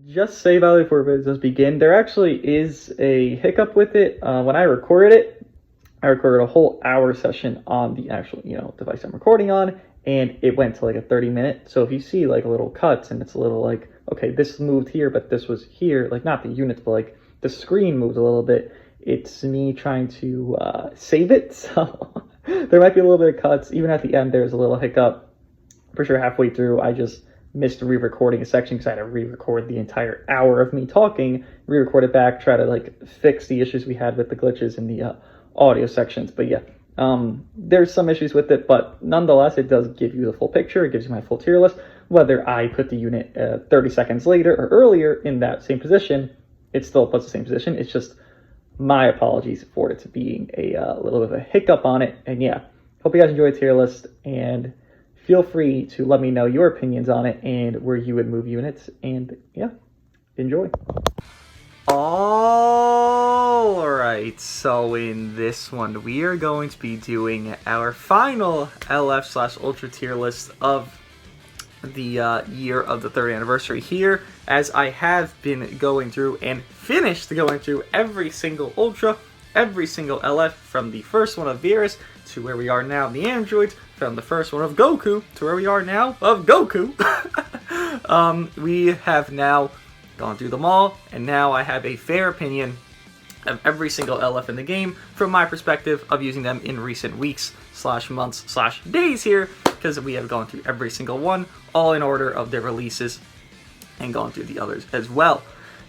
Just say, by the way, before it does begin, there actually is a hiccup with it. When I recorded it, I recorded a whole hour session on the actual, device I'm recording on, and it went to like a 30-minute. So if you see like a little cuts and it's a little like, okay, this moved here, but this was here, like not the units, but like the screen moved a little bit. It's me trying to save it, so there might be a little bit of cuts. Even at the end, there's a little hiccup. For sure, halfway through, I just missed re-recording a section because I had to re-record the entire hour of me talking, re-record it back, try to like fix the issues we had with the glitches in the audio sections. But yeah, there's some issues with it, but nonetheless, it does give you the full picture. It gives you my full tier list. Whether I put the unit 30 seconds later or earlier in that same position, it still puts the same position. It's just my apologies for it to being a little bit of a hiccup on it. And yeah, hope you guys enjoy the tier list, and feel free to let me know your opinions on it and where you would move units. And yeah, enjoy. Alright, so in this one, we are going to be doing our final LF/Ultra tier list of the year of the 3rd anniversary here, as I have been going through and finished going through every single Ultra, every single LF, from the first one of Beerus to where we are now in the androids, from the first one of Goku to where we are now of Goku. We have now gone through them all, and now I have a fair opinion of every single LF in the game from my perspective of using them in recent weeks / months / days here, because we have gone through every single one, all in order of their releases, and gone through the others as well.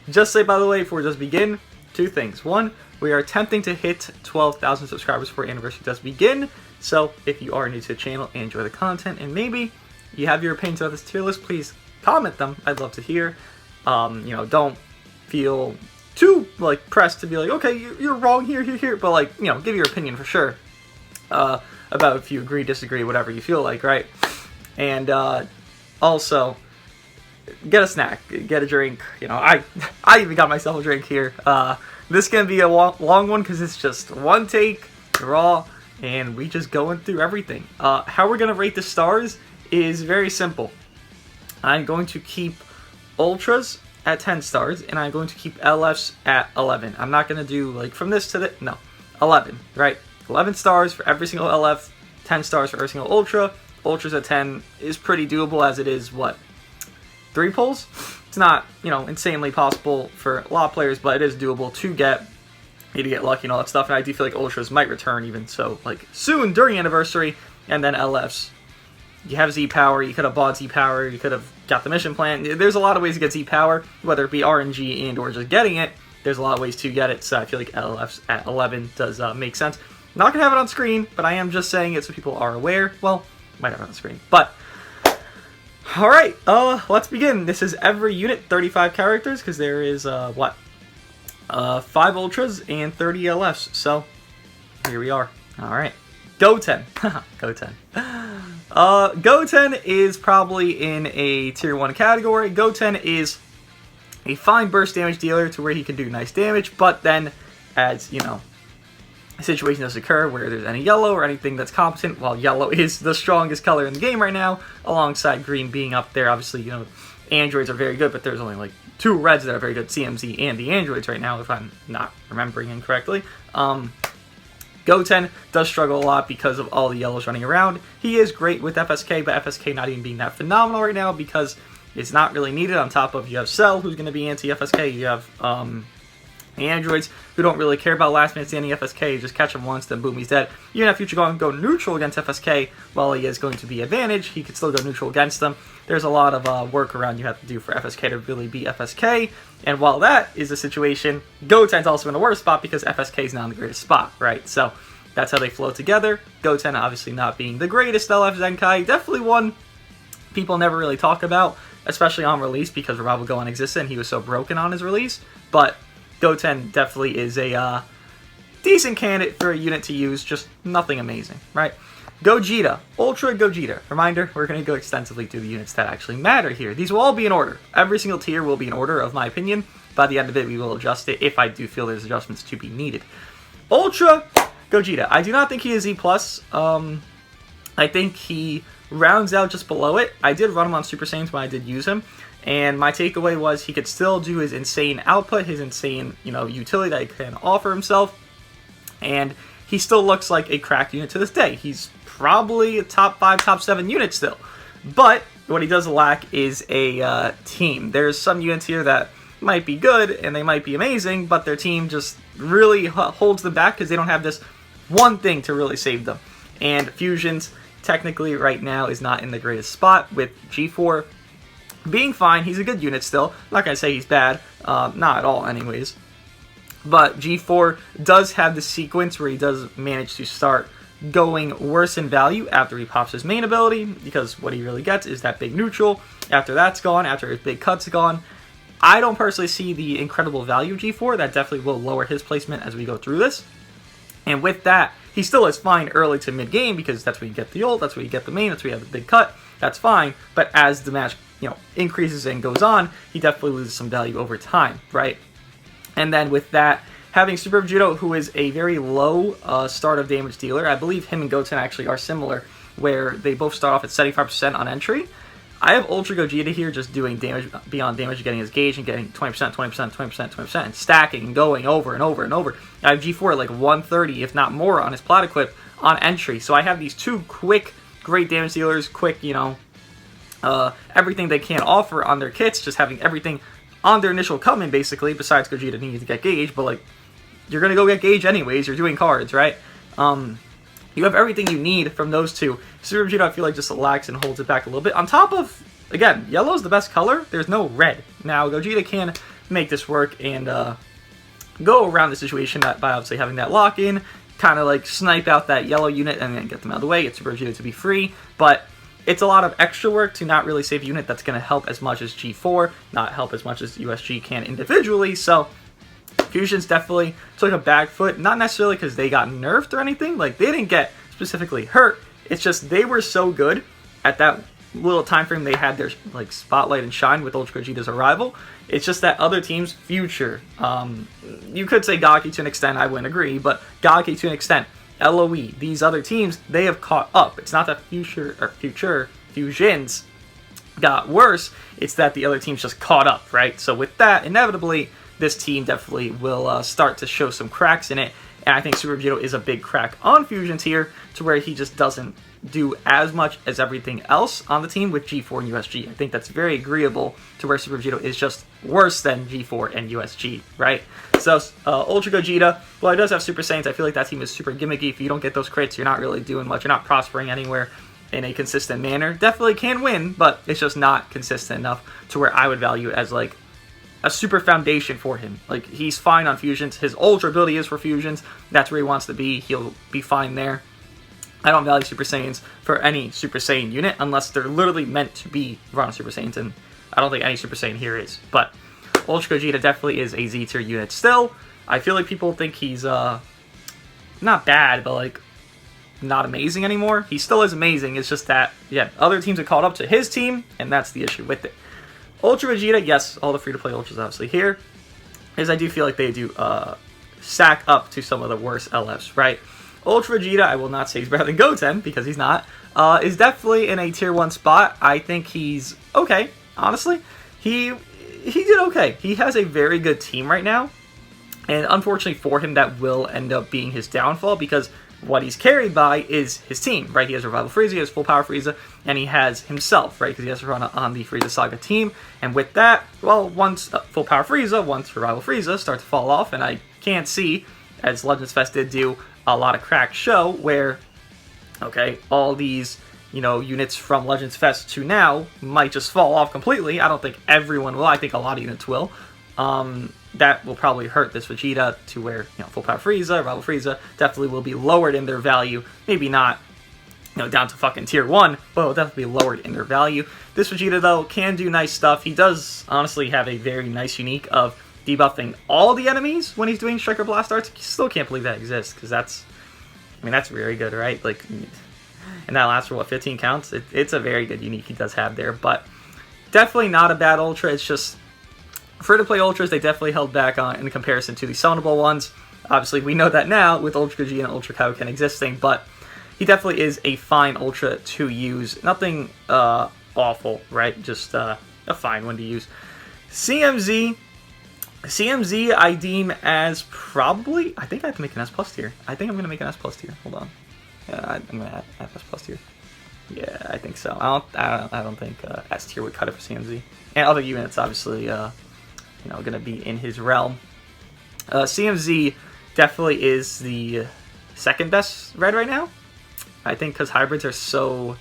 Just say, by the way, before we just begin, 2 things. 1, we are attempting to hit 12,000 subscribers before anniversary does begin, so if you are new to the channel and enjoy the content, and maybe you have your opinions about this tier list, please comment them. I'd love to hear. Don't feel too like pressed to be like, okay, you're wrong here, but like, give your opinion for sure about if you agree, disagree, whatever you feel like, right? And also get a snack, get a drink. I even got myself a drink here. This is gonna be a long one because it's just one take, raw, and we just going through everything. How we're gonna rate the stars is very simple. I'm going to keep Ultras at 10 stars, and I'm going to keep LFs at 11. I'm not going to do, like, from this to the... No. 11, right? 11 stars for every single LF, 10 stars for every single Ultra. Ultras at 10 is pretty doable, as it is, 3 pulls? It's not, insanely possible for a lot of players, but it is doable to get. You need to get lucky and all that stuff, and I do feel like Ultras might return even so, like, soon during Anniversary, and then LFs. You have Z-Power, you could have bought Z-Power, you could have got the mission plan. There's a lot of ways to get Z-Power, whether it be RNG and or just getting it. There's a lot of ways to get it, so I feel like LFs at 11 does make sense. I'm not going to have it on screen, but I am just saying it so people are aware. Well, might have it on screen, but... Alright, let's begin. This is every unit, 35 characters, because there is, 5 Ultras and 30 LFs, so here we are. Alright. Goten. Goten. Goten is probably in a tier 1 category. Goten is a fine burst damage dealer to where he can do nice damage, but then as, a situation does occur where there's any yellow or anything that's competent, while yellow is the strongest color in the game right now, alongside green being up there. Obviously, androids are very good, but there's only like 2 reds that are very good, CMZ and the androids right now, if I'm not remembering incorrectly. Goten does struggle a lot because of all the yellows running around. He is great with FSK, but FSK not even being that phenomenal right now because it's not really needed. On top of, you have Cell, who's going to be anti-FSK. You have the androids, who don't really care about last minute standing FSK. You just catch him once, then boom, he's dead. Even if Future Gohan go neutral against FSK, while he is going to be advantage, he could still go neutral against them. There's a lot of workaround you have to do for FSK to really beat FSK. And while that is the situation, Goten's also in a worse spot because FSK is not in the greatest spot, right? So that's how they flow together. Goten obviously not being the greatest LF Zenkai. Definitely one people never really talk about, especially on release because Revival Gohan existed and he was so broken on his release. But Goten definitely is a decent candidate for a unit to use, just nothing amazing, right? Gogeta, Ultra Gogeta. Reminder, we're going to go extensively through the units that actually matter here. These will all be in order. Every single tier will be in order, of my opinion. By the end of it, we will adjust it if I do feel there's adjustments to be needed. Ultra Gogeta. I do not think he is E+. I think he rounds out just below it. I did run him on Super Saiyans when I did use him, and my takeaway was he could still do his insane output, his insane, utility that he can offer himself, and he still looks like a crack unit to this day. He's probably a top 5, top 7 unit still, but what he does lack is a team. There's some units here that might be good and they might be amazing, but their team just really holds them back because they don't have this one thing to really save them. And Fusions technically right now is not in the greatest spot, with G4 being fine. He's a good unit still. I'm not going to say he's bad. Not at all anyways. But G4 does have the sequence where he does manage to start going worse in value after he pops his main ability, because what he really gets is that big neutral. After that's gone, after his big cut's gone, I don't personally see the incredible value of G4. That definitely will lower his placement as we go through this. And with that, he still is fine early to mid-game, because that's where you get the ult, that's where you get the main, that's where you have the big cut. That's fine, but as the match increases and goes on, he definitely loses some value over time, right? And then with that, having Super Vegito, who is a very low start of damage dealer, I believe him and Goten actually are similar, where they both start off at 75% on entry. I have Ultra Gogeta here just doing damage beyond damage, getting his gauge and getting 20%, 20%, 20%, 20%, and stacking and going over and over and over. I have G4 at like 130, if not more, on his plat equip on entry. So I have these two quick, great damage dealers, quick, everything they can offer on their kits, just having everything on their initial come-in, basically, besides Gogeta needing to get gauge, but like, you're going to go get gauge anyways, you're doing cards, right? You have everything you need from those two. Super Vegeta, I feel like, just lacks and holds it back a little bit. On top of, again, yellow's the best color. There's no red. Now, Gogeta can make this work and go around the situation by obviously having that lock-in, kind of like snipe out that yellow unit and then get them out of the way, get Super Vegeta to be free. But it's a lot of extra work to not really save a unit that's going to help as much as G4, not help as much as USG can individually. So Fusions definitely took a back foot, not necessarily because they got nerfed or anything, like they didn't get specifically hurt, it's just they were so good at that little time frame they had their like spotlight and shine with Ultra Gogeta's arrival. It's just that other teams' future, you could say Gaki to an extent, I wouldn't agree, but Gaki to an extent, LOE, these other teams, they have caught up. It's not that future Fusions got worse, it's that the other teams just caught up, right? So with that, inevitably, this team definitely will start to show some cracks in it, and I think Super Vegito is a big crack on Fusions here, to where he just doesn't do as much as everything else on the team with G4 and USG. I think that's very agreeable to where Super Vegito is just worse than G4 and USG, right? So Ultra Gogeta, well, he does have Super Saiyans. I feel like that team is super gimmicky. If you don't get those crits, you're not really doing much. You're not prospering anywhere in a consistent manner. Definitely can win, but it's just not consistent enough to where I would value it as like a super foundation for him. Like, he's fine on Fusions. His Ultra ability is for Fusions. That's where he wants to be. He'll be fine there. I don't value Super Saiyans for any Super Saiyan unit unless they're literally meant to be run on Super Saiyans, and I don't think any Super Saiyan here is. But Ultra Gogeta definitely is a Z tier unit still. I feel like people think he's not bad, but like not amazing anymore. He still is amazing. It's just that, yeah, other teams have caught up to his team, and that's the issue with it. Ultra Vegeta, yes, all the free-to-play Ultras obviously here, is I do feel like they do stack up to some of the worst LFs, right? Ultra Vegeta, I will not say he's better than Goten, because he's not, is definitely in a tier 1 spot. I think he's okay, honestly. He did okay. He has a very good team right now, and unfortunately for him, that will end up being his downfall, because what he's carried by is his team, right? He has Revival Frieza, he has full Power Frieza, and he has himself, right? Because he has to run on the Frieza Saga team, and with that, well, once full Power Frieza, once Revival Frieza start to fall off, and I can't see, as Legends Fest did do, a lot of cracked show where, okay, all these, units from Legends Fest to now might just fall off completely. I don't think everyone will. I think a lot of units will. That will probably hurt this Vegeta to where, full Power Frieza, Revival Frieza definitely will be lowered in their value. Maybe not, down to fucking tier 1, but it'll definitely be lowered in their value. This Vegeta, though, can do nice stuff. He does honestly have a very nice unique of debuffing all the enemies when he's doing Striker Blast Arts. Still can't believe that exists, because that's very good, right? Like, and that lasts for, what, 15 counts? It's a very good unique he does have there, but definitely not a bad Ultra. It's just, free-to-play Ultras, they definitely held back on in comparison to the summonable ones. Obviously, we know that now with Ultra Gogeta and Ultra Kaioken existing, but he definitely is a fine Ultra to use. Nothing awful, right? Just a fine one to use. CMZ I deem as probably, I think I have to make an S plus tier. I think I'm going to make an S plus tier. Hold on. I'm going to add S plus tier. Yeah, I think so. I don't think S tier would cut it for CMZ. And other units, obviously, you know, going to be in his realm. CMZ definitely is the second best red right now. I think because hybrids are so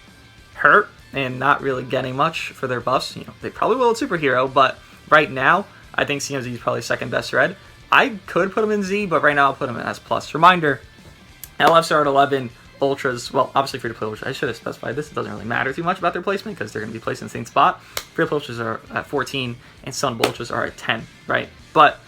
hurt and not really getting much for their buffs. You know, they probably will at Superhero, but right now, I think CMZ is probably second best red. I could put him in Z, but right now I'll put him in S+. Reminder, LFs are at 11, Ultras, well, obviously free-to-play Ultras, I should have specified this. It doesn't really matter too much about their placement because they're going to be placed in the same spot. Free-to-play Ultras are at 14, and Sun Ultras are at 10, right? But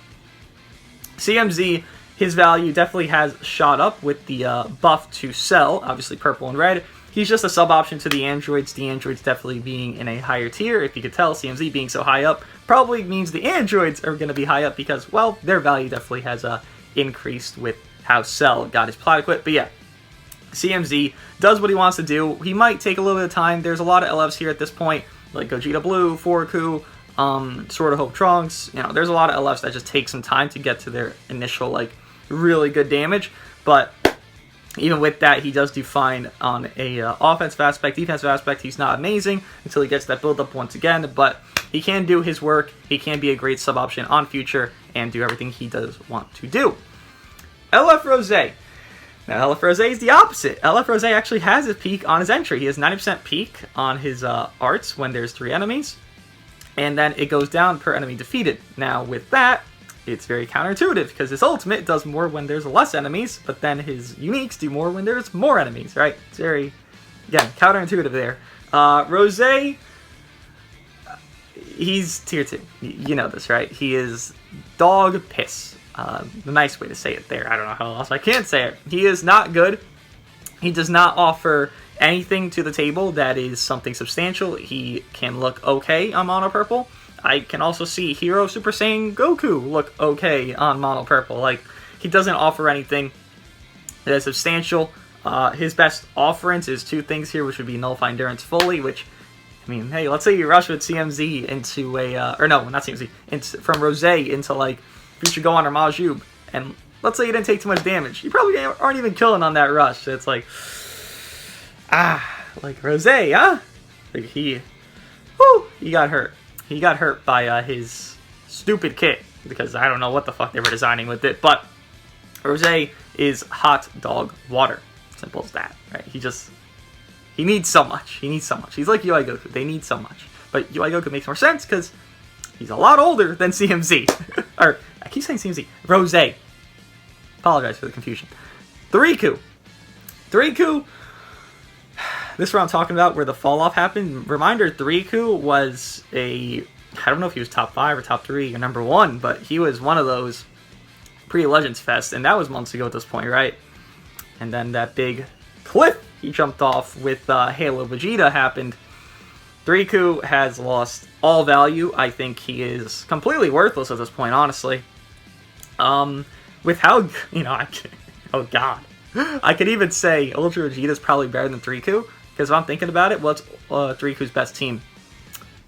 CMZ, his value definitely has shot up with the buff to sell, obviously purple and red. He's just a sub-option to the androids definitely being in a higher tier. If you could tell, CMZ being so high up probably means the androids are going to be high up because, well, their value definitely has increased with how Cell got his plot equipped. But yeah, CMZ does what he wants to do. He might take a little bit of time. There's a lot of LFs here at this point, like Gogeta Blue, Goku, Sword of Hope Trunks. You know, there's a lot of LFs that just take some time to get to their initial, like, really good damage. But even with that, he does do fine on a offensive aspect. Defensive aspect, he's not amazing until he gets that build-up once again, but he can do his work. He can be a great sub-option on Future and do everything he does want to do. LF Rose. Now, LF Rose is the opposite. LF Rose actually has a peak on his entry. He has 90% peak on his arts when there's 3 enemies, and then it goes down per enemy defeated. Now, with that, it's very counterintuitive because his ultimate does more when there's less enemies, but then his uniques do more when there's more enemies, right? It's very, again, counterintuitive there. Rose, he's tier 2. You know this, right? He is dog piss. The nice way to say it there. I don't know how else I can't say it. He is not good. He does not offer anything to the table that is something substantial. He can look okay on mono purple. I can also see Hero Super Saiyan Goku look okay on mono purple. Like, he doesn't offer anything that is substantial. His best offerings is 2 things here, which would be Nullify Endurance fully, which, I mean, hey, let's say you rush with CMZ into a, or no, not CMZ, from Rose into, like, Future Gohan or Majub, and let's say you didn't take too much damage. You probably aren't even killing on that rush. So it's like, like Rose, huh? Like he got hurt. He got hurt by his stupid kit, because I don't know what the fuck they were designing with it, but Rose is hot dog water. Simple as that, right? He needs so much. He needs so much. He's like UI Goku. They need so much. But UI Goku makes more sense because he's a lot older than CMZ. Or, I keep saying CMZ. Rose. Apologize for the confusion. 3Ku. 3Ku. This is what I'm talking about, where the fall off happened. Reminder, 3Ku was I don't know if he was top 5 or top 3 or number 1, but he was one of those pre-Legends Fest, and that was months ago at this point, right? And then that big cliff he jumped off with Halo Vegeta happened. 3Ku has lost all value. I think he is completely worthless at this point, honestly. With how, you know, oh god. I could even say Ultra Vegeta is probably better than 3Ku, because if I'm thinking about it, what's 3Ku's best team?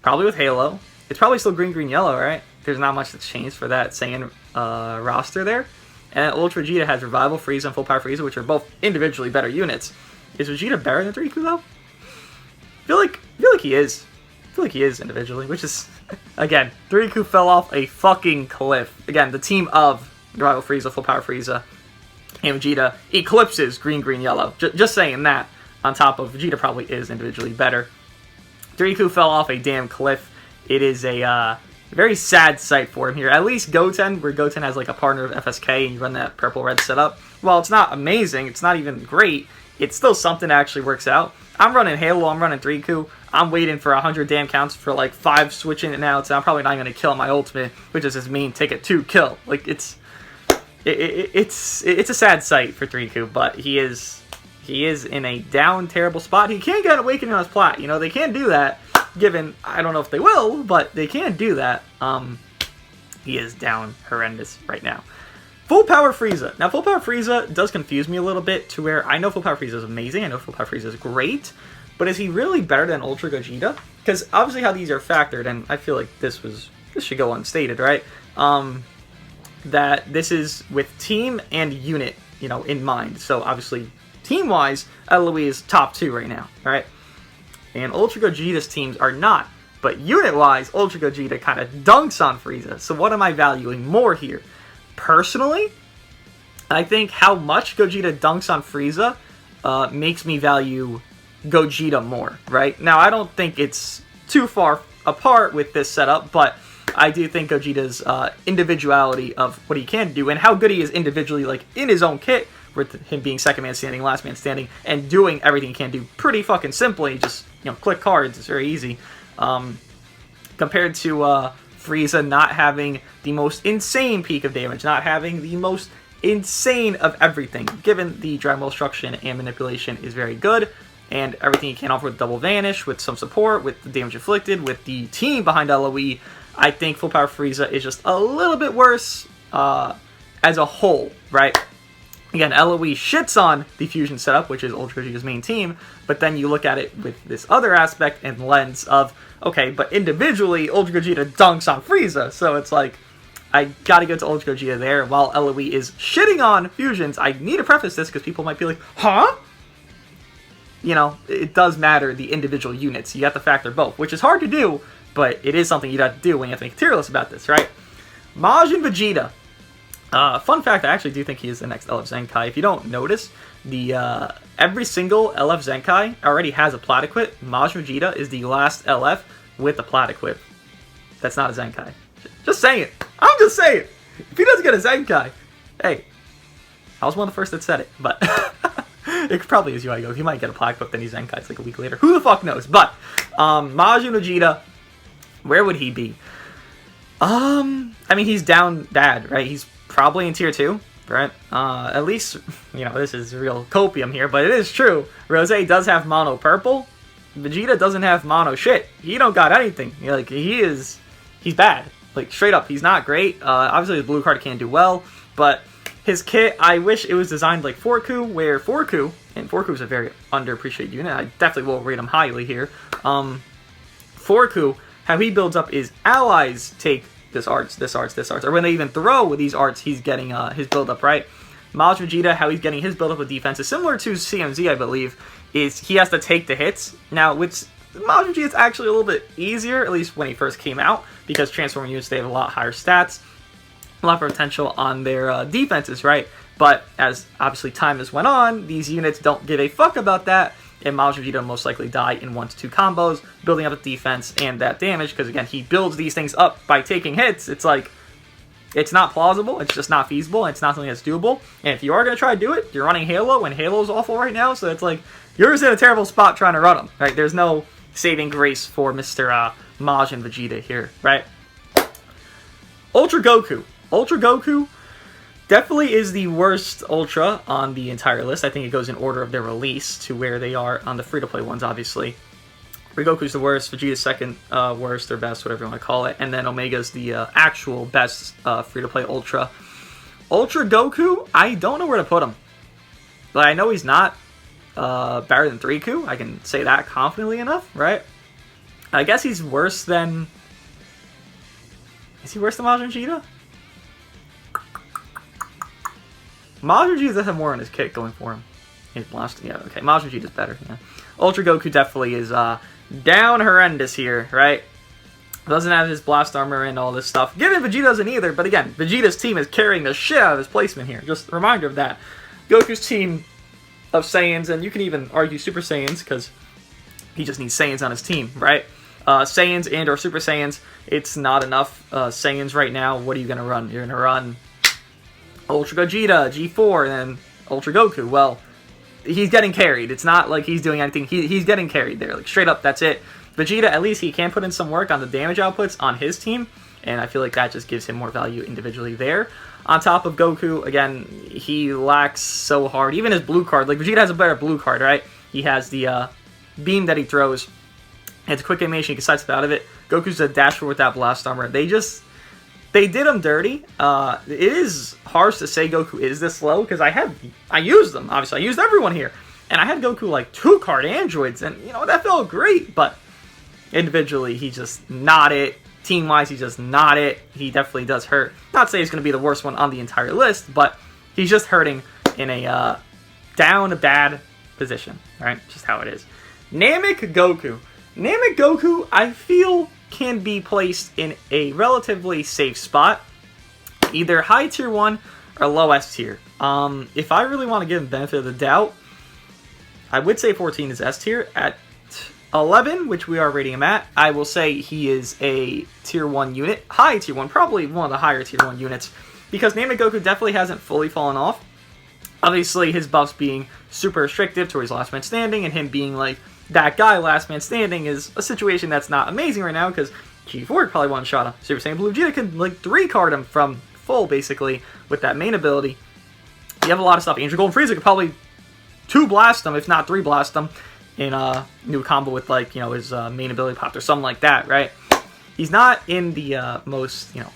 Probably with Halo. It's probably still green, green, yellow, right? There's not much that's changed for that Saiyan roster there. And Ultra Vegeta has Revival Frieza and Full Power Frieza, which are both individually better units. Is Vegeta better than 3Ku, though? I feel like he is. I feel like he is individually, which is, again, 3Ku fell off a fucking cliff. Again, the team of Revival Frieza, Full Power Frieza, and Vegeta eclipses green, green, yellow. Just saying that, on top of Vegeta probably is individually better. 3Ku fell off a damn cliff. It is a very sad sight for him here. At least Goten, where Goten has like a partner of FSK and you run that purple-red setup. While it's not amazing, it's not even great, it's still something that actually works out. I'm running Halo, I'm running 3Ku. I'm waiting for 100 damn counts for like 5 switching it now, so I'm probably not going to kill my ultimate, which is his main ticket to kill. Like, it's a sad sight for 3Ku, but he is in a down, terrible spot. He can get Awakening on his plat. You know, they can do that, given, I don't know if they will, but they can do that. He is down horrendous right now. Full Power Frieza. Now, Full Power Frieza does confuse me a little bit to where I know Full Power Frieza is amazing. I know Full Power Frieza is great. But is he really better than Ultra Gogeta? Because obviously how these are factored, and I feel like this should go unstated, right? That this is with team and unit, in mind. So obviously, team-wise, LOE is top 2 right now, right? And Ultra Gogeta's teams are not. But unit-wise, Ultra Gogeta kind of dunks on Frieza. So what am I valuing more here? Personally, I think how much Gogeta dunks on Frieza makes me value Gogeta more, right? Now, I don't think it's too far apart with this setup, but I do think Gogeta's individuality of what he can do and how good he is individually, like in his own kit, with him being second man standing, last man standing, and doing everything he can do pretty fucking simply, just, click cards, it's very easy. Compared to Frieza not having the most insane peak of damage, not having the most insane of everything, given the Dragon Ball Destruction and Manipulation is very good, and everything he can offer with Double Vanish, with some support, with the damage inflicted, with the team behind LOE, I think Full Power Frieza is just a little bit worse as a whole, right? Again, LOE shits on the Fusion setup, which is Ultra Vegeta's main team, but then you look at it with this other aspect and lens of, okay, but individually, Ultra Gogeta dunks on Frieza, so it's like, I gotta go to Ultra Gogeta there, while LOE is shitting on Fusions. I need to preface this, because people might be like, huh? It does matter, the individual units. You have to factor both, which is hard to do, but it is something you have to do when you have to make a tier list about this, right? Majin Vegeta. Fun fact, I actually do think he is the next LF Zenkai. If you don't notice, the every single LF Zenkai already has a plat equip. Majin Vegeta is the last LF with a plat equip. That's not a Zenkai. Just saying it. I'm just saying it. If he doesn't get a Zenkai, hey, I was one of the first that said it, but it probably is UI Go. He might get a plat equip, then he's Zenkai. It's like a week later. Who the fuck knows? But Majin Vegeta, where would he be? I mean, he's down bad, right? He's probably in tier 2, right? At least, this is real copium here, but it is true. Rose does have mono purple. Vegeta doesn't have mono shit. He don't got anything. He's bad. Like, straight up, he's not great. Obviously, his blue card can't do well, but his kit, I wish it was designed like Forku, where Forku, and Forku is a very underappreciated unit. I definitely will rate him highly here. Forku, how he builds up is allies take this arts, or when they even throw these arts, he's getting his build-up, right? Majin Vegeta, how he's getting his build-up with defense is similar to CMZ, I believe, is he has to take the hits. Now, with Majin Vegeta, it's actually a little bit easier, at least when he first came out, because transforming units, they have a lot higher stats, a lot of potential on their defenses, right? But as, obviously, time has went on, these units don't give a fuck about that, and Majin Vegeta will most likely die in 1 to 2 combos, building up the defense and that damage, because again, he builds these things up by taking hits. It's like, it's not plausible, it's just not feasible, and it's not something that's doable. And if you are going to try to do it, you're running Halo, and Halo's awful right now, so it's like, you're just in a terrible spot trying to run them, right? There's no saving grace for Mr. Majin Vegeta here, right? Ultra Goku. Ultra Goku definitely is the worst Ultra on the entire list. I think it goes in order of their release to where they are on the free-to-play ones, obviously. Goku's the worst, Vegeta's second worst, or best, whatever you want to call it, and then Omega's the actual best free-to-play Ultra. Ultra Goku, I don't know where to put him. But I know he's not better than 3Ku. I can say that confidently enough, right? I guess he's worse than... Is he worse than Majin Vegeta? Majin Vegeta does have more on his kit going for him. He's blast. Yeah, okay. Majin Vegeta's better. Yeah. Ultra Goku definitely is down horrendous here, right? Doesn't have his blast armor and all this stuff. Given Vegeta doesn't either, but again, Vegeta's team is carrying the shit out of his placement here. Just a reminder of that. Goku's team of Saiyans, and you can even argue Super Saiyans, because he just needs Saiyans on his team, right? Saiyans and or Super Saiyans, it's not enough Saiyans right now. What are you going to run? You're going to run Ultra Gogeta, G4, and then Ultra Goku. Well, he's getting carried. It's not like he's doing anything. He's getting carried there. Like, straight up, that's it. Vegeta, at least he can put in some work on the damage outputs on his team, and I feel like that just gives him more value individually there. On top of Goku, again, he lacks so hard. Even his blue card, like, Vegeta has a better blue card, right? He has the beam that he throws. It's a quick animation, he can sidestep out of it. Goku's a dasher with that blast armor. They just... they did him dirty. It is harsh to say Goku is this low, because I used them. Obviously, I used everyone here. And I had Goku like 2-card androids, and you know, that felt great, but individually, he's just not it. Team-wise, he's just not it. He definitely does hurt. Not to say he's going to be the worst one on the entire list, but he's just hurting in a down a bad position, right? Just how it is. Namek Goku. Namek Goku, I feel, can be placed in a relatively safe spot. Either high tier 1 or low S tier. If I really want to give him benefit of the doubt, I would say 14 is S tier. At 11, which we are rating him at, I will say he is a tier 1 unit. High tier 1, probably one of the higher tier 1 units. Because Namek Goku definitely hasn't fully fallen off. Obviously, his buffs being super restrictive towards Last Man Standing, and him being like that guy Last Man Standing is a situation that's not amazing right now, because G4 probably one-shot him. Super Saiyan Blue Vegeta can like 3-card him from full, basically, with that main ability. You have a lot of stuff. Angel Golden Frieza could probably 2-blast him, if not 3-blast him, in a new combo with, like, you know, his main ability popped or something like that, right? He's not in the most, you know,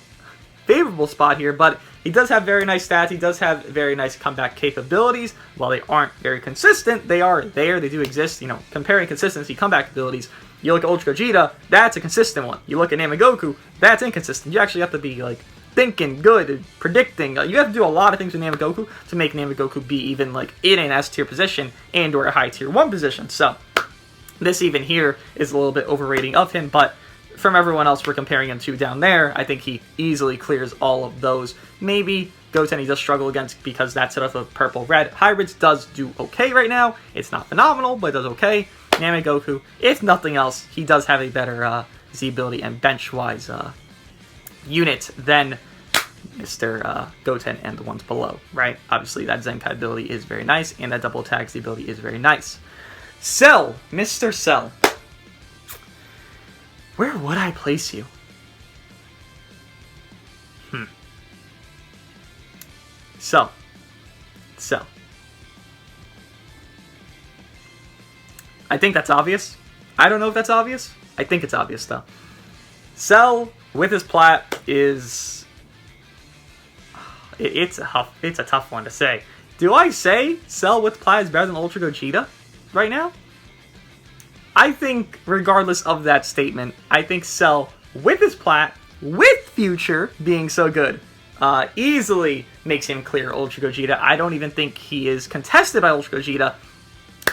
favorable spot here, but he does have very nice stats. He does have very nice comeback capabilities. While they aren't very consistent, they are there. They do exist. You know, comparing consistency comeback abilities, you look at Ultra Gogeta, that's a consistent one. You look at Namek Goku, that's inconsistent. You actually have to be, like, thinking good and predicting. You have to do a lot of things with Namek Goku to make Namek Goku be even like in an S tier position and or a high tier 1 position. So this even here is a little bit overrating of him, but from everyone else we're comparing him to down there, I think he easily clears all of those. Maybe Goten he does struggle against because that setup of purple-red hybrids does do okay right now. It's not phenomenal, but it does okay. Namek Goku, if nothing else, he does have a better Z ability and bench-wise unit than Mr. Goten and the ones below, right? Obviously, that Zenkai ability is very nice, and that double attack Z ability is very nice. Cell, Mr. Cell. Where would I place you? So. I think that's obvious. I don't know if that's obvious. I think it's obvious, though. Cell with his plat is... It's a tough one to say. Do I say Cell with plat is better than Ultra Gogeta right now? I think, regardless of that statement, I think Cell with his plat, with Future being so good, easily makes him clear Ultra Gogeta. I don't even think he is contested by Ultra Gogeta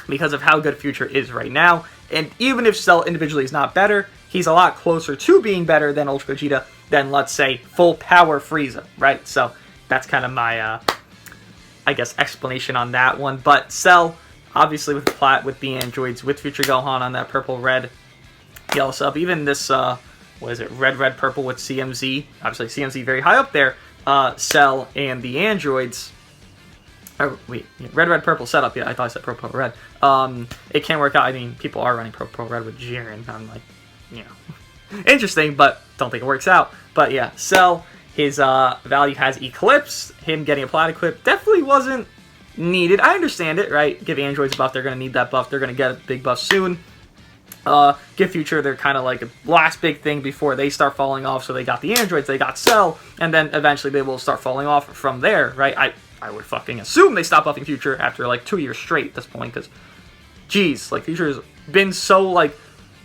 because of how good Future is right now. And even if Cell individually is not better, he's a lot closer to being better than Ultra Gogeta than, let's say, full Power Frieza, right? So that's kind of my, I guess, explanation on that one. But Cell, obviously with plat, with the androids, with Future Gohan on that purple-red yellow sub, even this, what is it, red, purple with CMZ, obviously CMZ very high up there, Cell and the androids, wait, red, purple setup, yeah, I thought I said purple, red, it can work out. I mean, people are running purple, red with Jiren, I'm like, you know, interesting, but don't think it works out. But yeah, Cell, his value has Eclipse, him getting a plat equip definitely wasn't needed. I understand it, right? Give androids a buff, they're going to need that buff, they're going to get a big buff soon. Give Future, they're kind of like a last big thing before they start falling off, so they got the androids, they got Cell, and then eventually they will start falling off from there, right? I would fucking assume they stop buffing Future after like 2 years straight at this point, because, geez, like, Future has been so, like,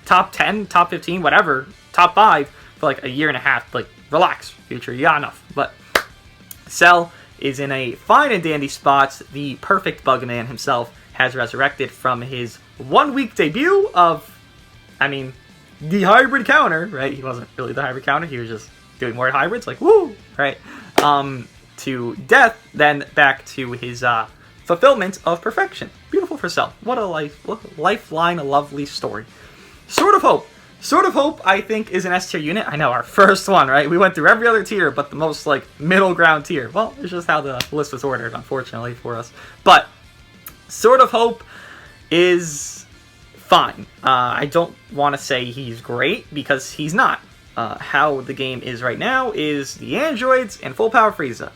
top 10, top 15, whatever, top 5 for like a year and a half. Like, relax, Future, you got enough. But Cell is in a fine and dandy spot. The perfect Bugman himself has resurrected from his 1-week debut of, I mean, the hybrid counter, right? He wasn't really the hybrid counter, he was just doing more hybrids, like, woo, right? To death, then back to his fulfillment of perfection. Beautiful for Cell. What a lifeline, a lovely story. Sword of Hope. Sword of Hope, I think, is an S tier unit. I know, our first one, right? We went through every other tier, but the most, like, middle ground tier. Well, it's just how the list was ordered, unfortunately, for us. But Sword of Hope is fine. I don't want to say he's great, because he's not. How the game is right now is the androids and full Power Frieza.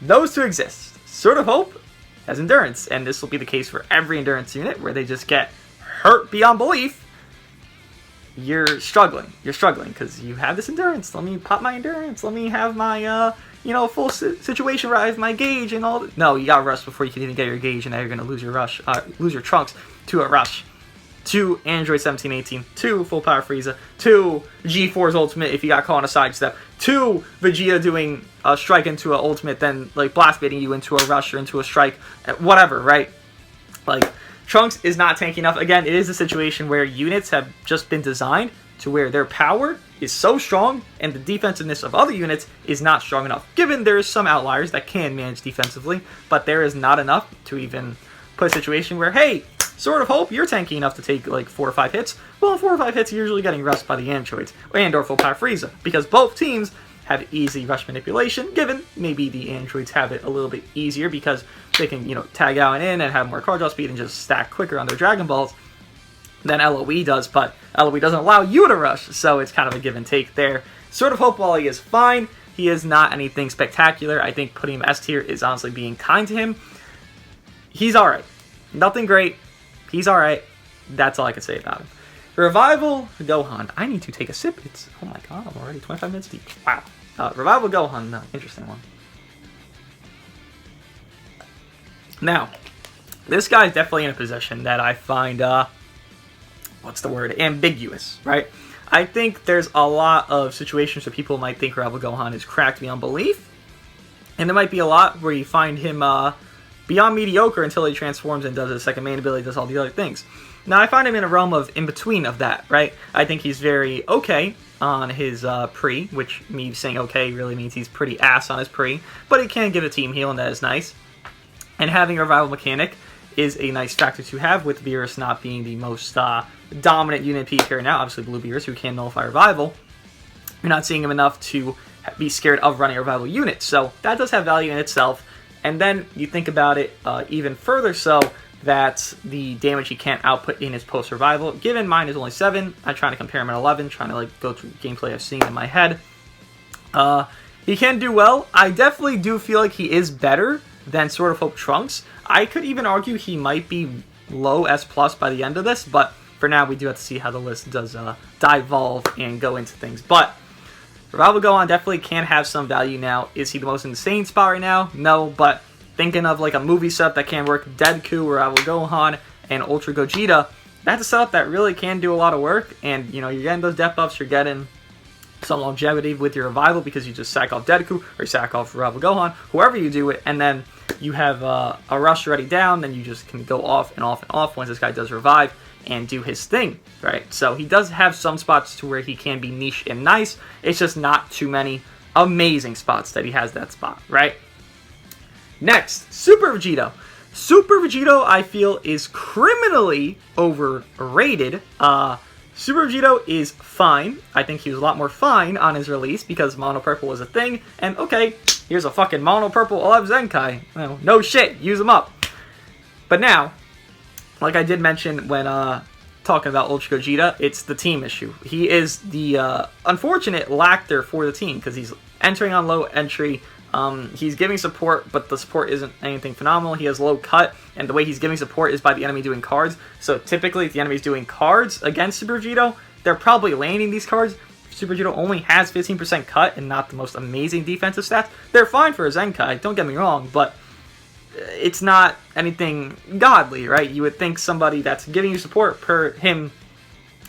Those two exist. Sword of Hope has endurance, and this will be the case for every endurance unit, where they just get hurt beyond belief. you're struggling. You're struggling because you have this endurance. Let me pop my endurance. Let me have my, full situation where I have my gauge and all. No, you got rush before you can even get your gauge, and now you're going to lose your rush, lose your trunks to a rush. To Android 1718, to full Power Frieza, to G4's ultimate if you got caught on a sidestep, to Vegeta doing a strike into an ultimate, then like blast baiting you into a rush or into a strike, whatever, right? Like, Trunks is not tanky enough. Again, it is a situation where units have just been designed to where their power is so strong and the defensiveness of other units is not strong enough. Given there is some outliers that can manage defensively, but there is not enough to even put a situation where, hey, Sword of Hope, you're tanky enough to take like 4 or 5 hits. Well, 4 or 5 hits, you're usually getting rushed by the androids and or full Power Frieza, because both teams have easy rush manipulation, given maybe the androids have it a little bit easier because they can, tag out and in and have more card draw speed and just stack quicker on their Dragon Balls than LOE does, but LOE doesn't allow you to rush, so it's kind of a give and take there. Sword of Hope, while he is fine, he is not anything spectacular. I think putting him S tier is honestly being kind to him. He's alright. Nothing great. He's alright. That's all I can say about him. Revival Gohan. I need to take a sip. It's, oh my god, I'm already 25 minutes deep. Wow. Revival Gohan, interesting one. Now, this guy is definitely in a position that I find, ambiguous, right? I think there's a lot of situations where people might think Revival Gohan is cracked beyond belief. And there might be a lot where you find him, beyond mediocre until he transforms and does his second main ability, does all the other things. Now, I find him in a realm of in-between of that, right? I think he's very okay on his pre, which me saying okay really means he's pretty ass on his pre, but he can give a team heal, and that is nice. And having a revival mechanic is a nice factor to have, with Beerus not being the most dominant unit P carry now. Obviously, Blue Beerus, who can nullify revival. You're not seeing him enough to be scared of running a revival unit, so that does have value in itself. And then you think about it even further so that the damage he can't output in his post-revival, given mine is only 7, I'm trying to compare him at 11, trying to go through gameplay I've seen in my head. He can do well. I definitely do feel like he is better than Sword of Hope Trunks. I could even argue he might be low S+ by the end of this, but for now we do have to see how the list does devolve and go into things. But Revival Gohan definitely can have some value now. Is he the most insane spot right now? No, but thinking of like a movie setup that can work, Deku, Revival Gohan, and Ultra Gogeta, that's a setup that really can do a lot of work. And, you're getting those depth buffs, you're getting some longevity with your Revival because you just sack off Deku, or you sack off Revival Gohan, whoever you do it, and then you have a rush already down, then you just can go off and off and off once this guy does revive and do his thing, right? So he does have some spots to where he can be niche and nice. It's just not too many amazing spots that he has that spot, right? Next, Super Vegito. Super Vegito, I feel, is criminally overrated. Super Vegito is fine. I think he was a lot more fine on his release because Mono Purple was a thing. And okay, here's a fucking Mono Purple 11 Zenkai. Well, no shit, use him up. But now, like I did mention when talking about Ultra Gogeta, it's the team issue. He is the unfortunate lacter for the team because he's entering on low entry. He's giving support, but the support isn't anything phenomenal. He has low cut, and the way he's giving support is by the enemy doing cards. So typically, if the enemy's doing cards against Super Vegito, they're probably landing these cards. If Super Vegito only has 15% cut and not the most amazing defensive stats, they're fine for a Zenkai, don't get me wrong, but it's not anything godly, right? You would think somebody that's giving you support per him,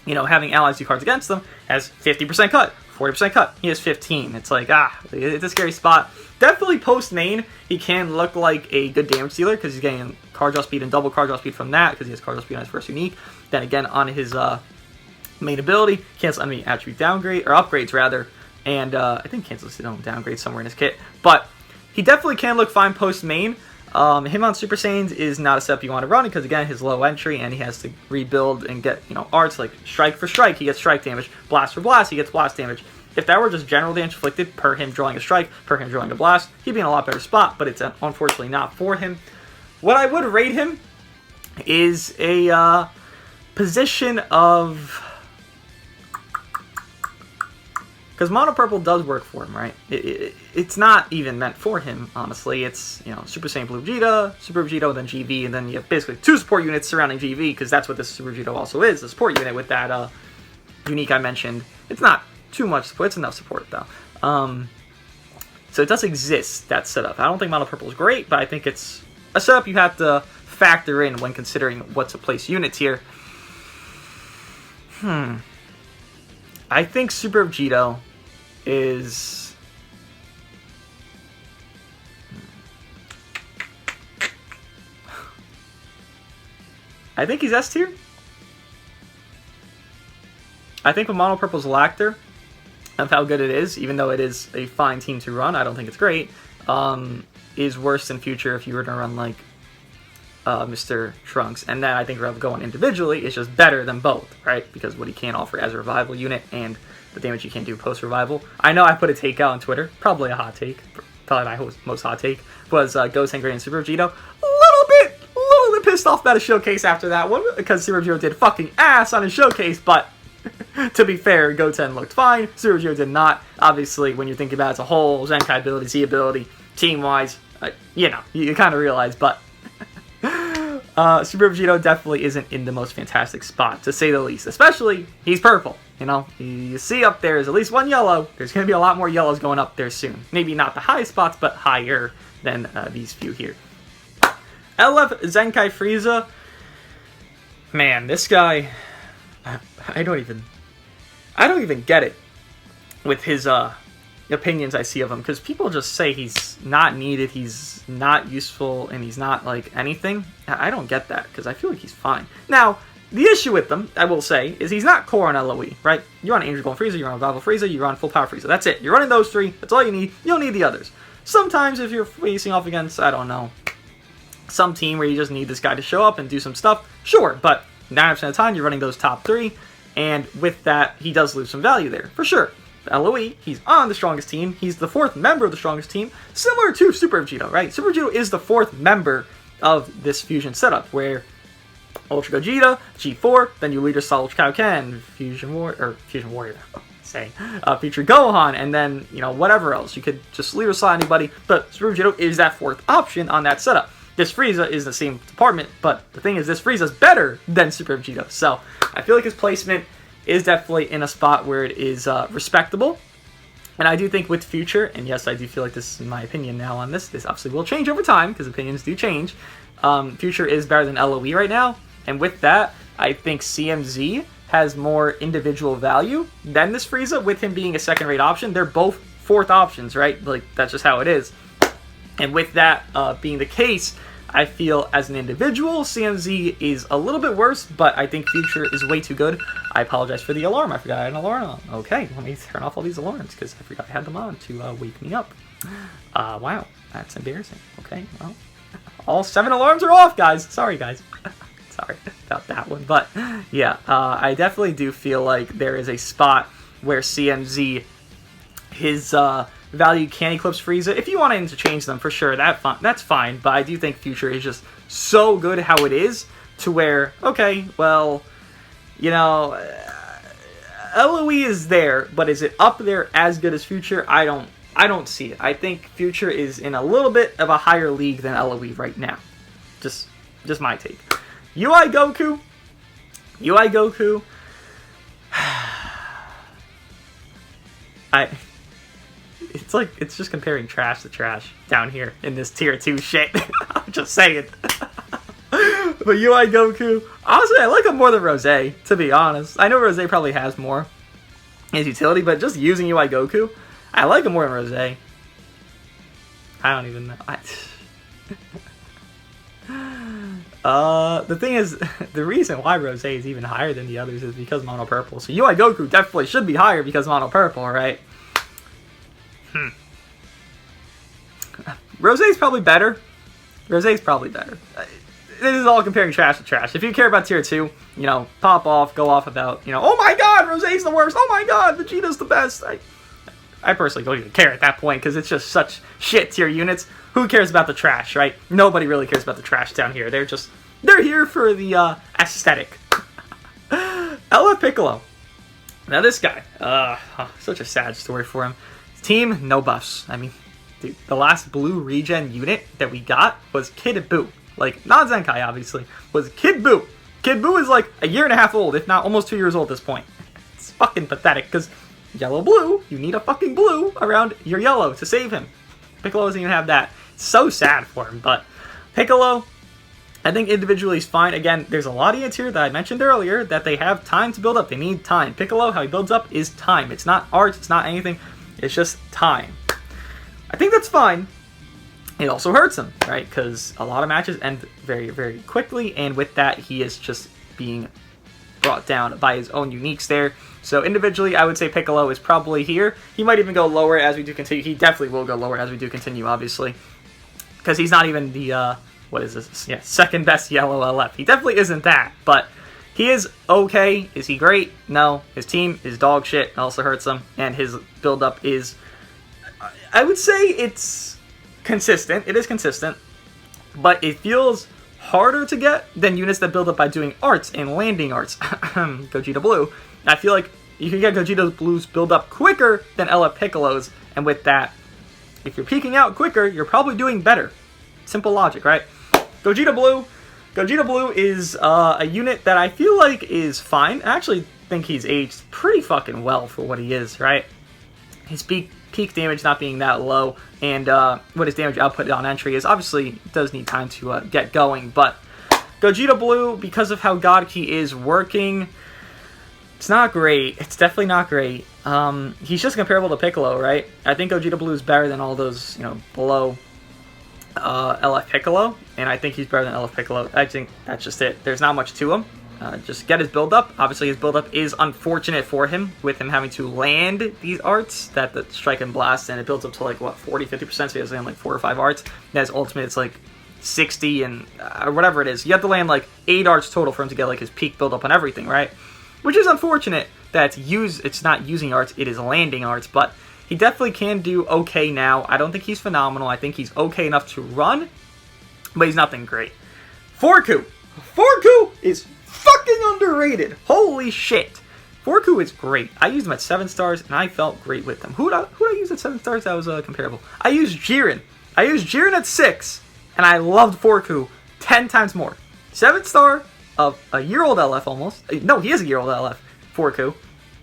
having allies do cards against them, has 50% cut, 40% cut. He has 15. It's like, it's a scary spot. Definitely post-main, he can look like a good damage dealer because he's getting card draw speed and double card draw speed from that because he has card draw speed on his first unique. Then again, on his main ability, cancel enemy attribute downgrade, or upgrades rather, and I think cancels his own downgrade somewhere in his kit. But he definitely can look fine post-main. Him on Super Saiyans is not a setup you want to run because, again, his low entry and he has to rebuild and get, arts like strike for strike, he gets strike damage, blast for blast, he gets blast damage. If that were just general damage inflicted per him drawing a strike, per him drawing a blast, he'd be in a lot better spot, but it's unfortunately not for him. What I would rate him is a position of... Because Mono Purple does work for him, right? It's not even meant for him, honestly. It's, Super Saiyan Blue Vegeta, Super Vegito, then GV, and then you have basically 2 support units surrounding GV, because that's what this Super Vegito also is, a support unit with that unique I mentioned. It's not too much support. It's enough support, though. So it does exist, that setup. I don't think Mono Purple is great, but I think it's a setup you have to factor in when considering what to place units here. I think Super Vegito is... I think he's S tier. I think with Mono Purple's Lactor, of how good it is, even though it is a fine team to run, I don't think it's great, is worse than Future if you were to run like Mr. Trunks. And then I think going individually is just better than both, right? Because what he can offer as a revival unit and the damage he can do post-revival. I know I put a take out on Twitter, probably a hot take, probably my most hot take, was Goten and Super Vegito. A little bit pissed off about a showcase after that one, because Super Vegito did fucking ass on his showcase, but to be fair, Goten looked fine, Super Vegito did not. Obviously, when you think about it as a whole, Zenkai ability, Z ability, team-wise, you know, you kind of realize, but Super Vegito definitely isn't in the most fantastic spot, to say the least. Especially, he's purple, you know? You see up there is at least one yellow. There's going to be a lot more yellows going up there soon. Maybe not the highest spots, but higher than these few here. LF Zenkai Frieza. Man, this guy... I don't even get it with his opinions I see of him, because people just say he's not needed, he's not useful, and he's not like anything. I don't get that, because I feel like he's fine. Now, the issue with them, I will say, is he's not core on LOE, right? You're on Angel Golden Frieza, you're on Revival Frieza, you're on Full Power Frieza. That's it. You're running those three. That's all you need. You don't need the others. Sometimes if you're facing off against, I don't know, some team where you just need this guy to show up and do some stuff, sure, but 9% of the time you're running those top three, and with that, he does lose some value there, for sure. LOE, he's on the strongest team, he's the fourth member of the strongest team, similar to Super Vegito, right? Super Vegito is the fourth member of this fusion setup, where Ultra Gogeta, G4, then you leader Sol Ultra Kaioken, Future Gohan, and then, you know, whatever else. You could just leader slot anybody, but Super Vegito is that fourth option on that setup. This Frieza is the same department, but the thing is, this Frieza is better than Super Vegito. So I feel like his placement is definitely in a spot where it is respectable. And I do think with Future, and yes, I do feel like this is my opinion now on this. This obviously will change over time, because opinions do change. Future is better than LOE right now. And with that, I think CMZ has more individual value than this Frieza, with him being a second-rate option. They're both fourth options, right? Like, that's just how it is. And with that being the case, I feel as an individual, CMZ is a little bit worse, but I think Future is way too good. I apologize for the alarm. I forgot I had an alarm on. Okay, let me turn off all these alarms, because I forgot I had them on to wake me up. Wow, that's embarrassing. Okay, well, all 7 alarms are off, guys. Sorry, guys. Sorry about that one. But, yeah, I definitely do feel like there is a spot where CMZ, his... value can eclipse Frieza. If you want to interchange them, for sure, that's fine. But I do think Future is just so good how it is, to where, okay, well, you know, LOE is there, but is it up there as good as Future? I don't see it. I think Future is in a little bit of a higher league than LOE right now. Just my take. UI Goku. It's just comparing trash to trash down here in this tier 2 shit. I'm just saying. But UI Goku, honestly, I like him more than Rose, to be honest. I know Rose probably has more in his utility, but just using UI Goku, I like him more than Rose. I don't even know. The thing is, the reason why Rose is even higher than the others is because Mono Purple. So UI Goku definitely should be higher because Mono Purple, right? Rosé's probably better. This is all comparing trash to trash. If you care about tier 2, you know, pop off, go off about, you know, oh my god, Rosé's the worst. Oh my god, Vegeta's the best. I personally don't even care at that point, because it's just such shit tier units. Who cares about the trash, right? Nobody really cares about the trash down here. They're here for the aesthetic. LF Piccolo. Now this guy, such a sad story for him. Team, no buffs. I mean, dude, the last blue regen unit that we got was Kid Buu. Like, not Zenkai, obviously, was Kid Buu. Kid Buu is like a year and a half old, if not almost 2 years old at this point. It's fucking pathetic, because yellow-blue, you need a fucking blue around your yellow to save him. Piccolo doesn't even have that. It's so sad for him, but Piccolo, I think individually is fine. Again, there's a lot of units here that I mentioned earlier that they have time to build up. They need time. Piccolo, how he builds up is time. It's not art, it's not anything. It's just time. I think that's fine. It also hurts him, right? Because a lot of matches end very, very quickly, and with that, he is just being brought down by his own uniques there. So individually, I would say Piccolo is probably here. He might even go lower as we do continue. He definitely will go lower as we do continue, obviously. Because he's not even the, what is this? Yeah, second best yellow LF. He definitely isn't that, but he is okay. Is he great? No. His team is dog shit. It also hurts him. And his build-up is, I would say it's consistent. It is consistent. But it feels harder to get than units that build up by doing arts and landing arts. Gogeta Blue. I feel like you can get Gogeta Blue's build up quicker than LF Piccolo's, and with that, if you're peeking out quicker, you're probably doing better. Simple logic, right? Gogeta Blue is a unit that I feel like is fine. I actually think he's aged pretty fucking well for what he is, right? His peak damage not being that low, and what his damage output on entry is, obviously does need time to get going, but Gogeta Blue, because of how God Key is working, it's not great. It's definitely not great. He's just comparable to Piccolo, right? I think Gogeta Blue is better than all those, below LF Piccolo, and I think he's better than LF Piccolo. I think that's just it. There's not much to him. Just get his build-up. Obviously, his build-up is unfortunate for him, with him having to land these arts, that the Strike and Blast, and it builds up to, like, what, 40-50%, so he has to land, like, 4 or 5 arts. And his ultimate, it's, like, 60 and whatever it is. You have to land, like, 8 arts total for him to get, like, his peak build-up on everything, right? Which is unfortunate that it's not using arts, it is landing arts, but he definitely can do okay now. I don't think he's phenomenal. I think he's okay enough to run, but he's nothing great. Forku is fucking underrated. Holy shit. Forku is great. I used him at 7 stars, and I felt great with him. Who did I use at 7 stars that was comparable? I used Jiren. I used Jiren at 6, and I loved Forku 10 times more. 7 star of a year-old LF almost. No, he is a year-old LF, Forku,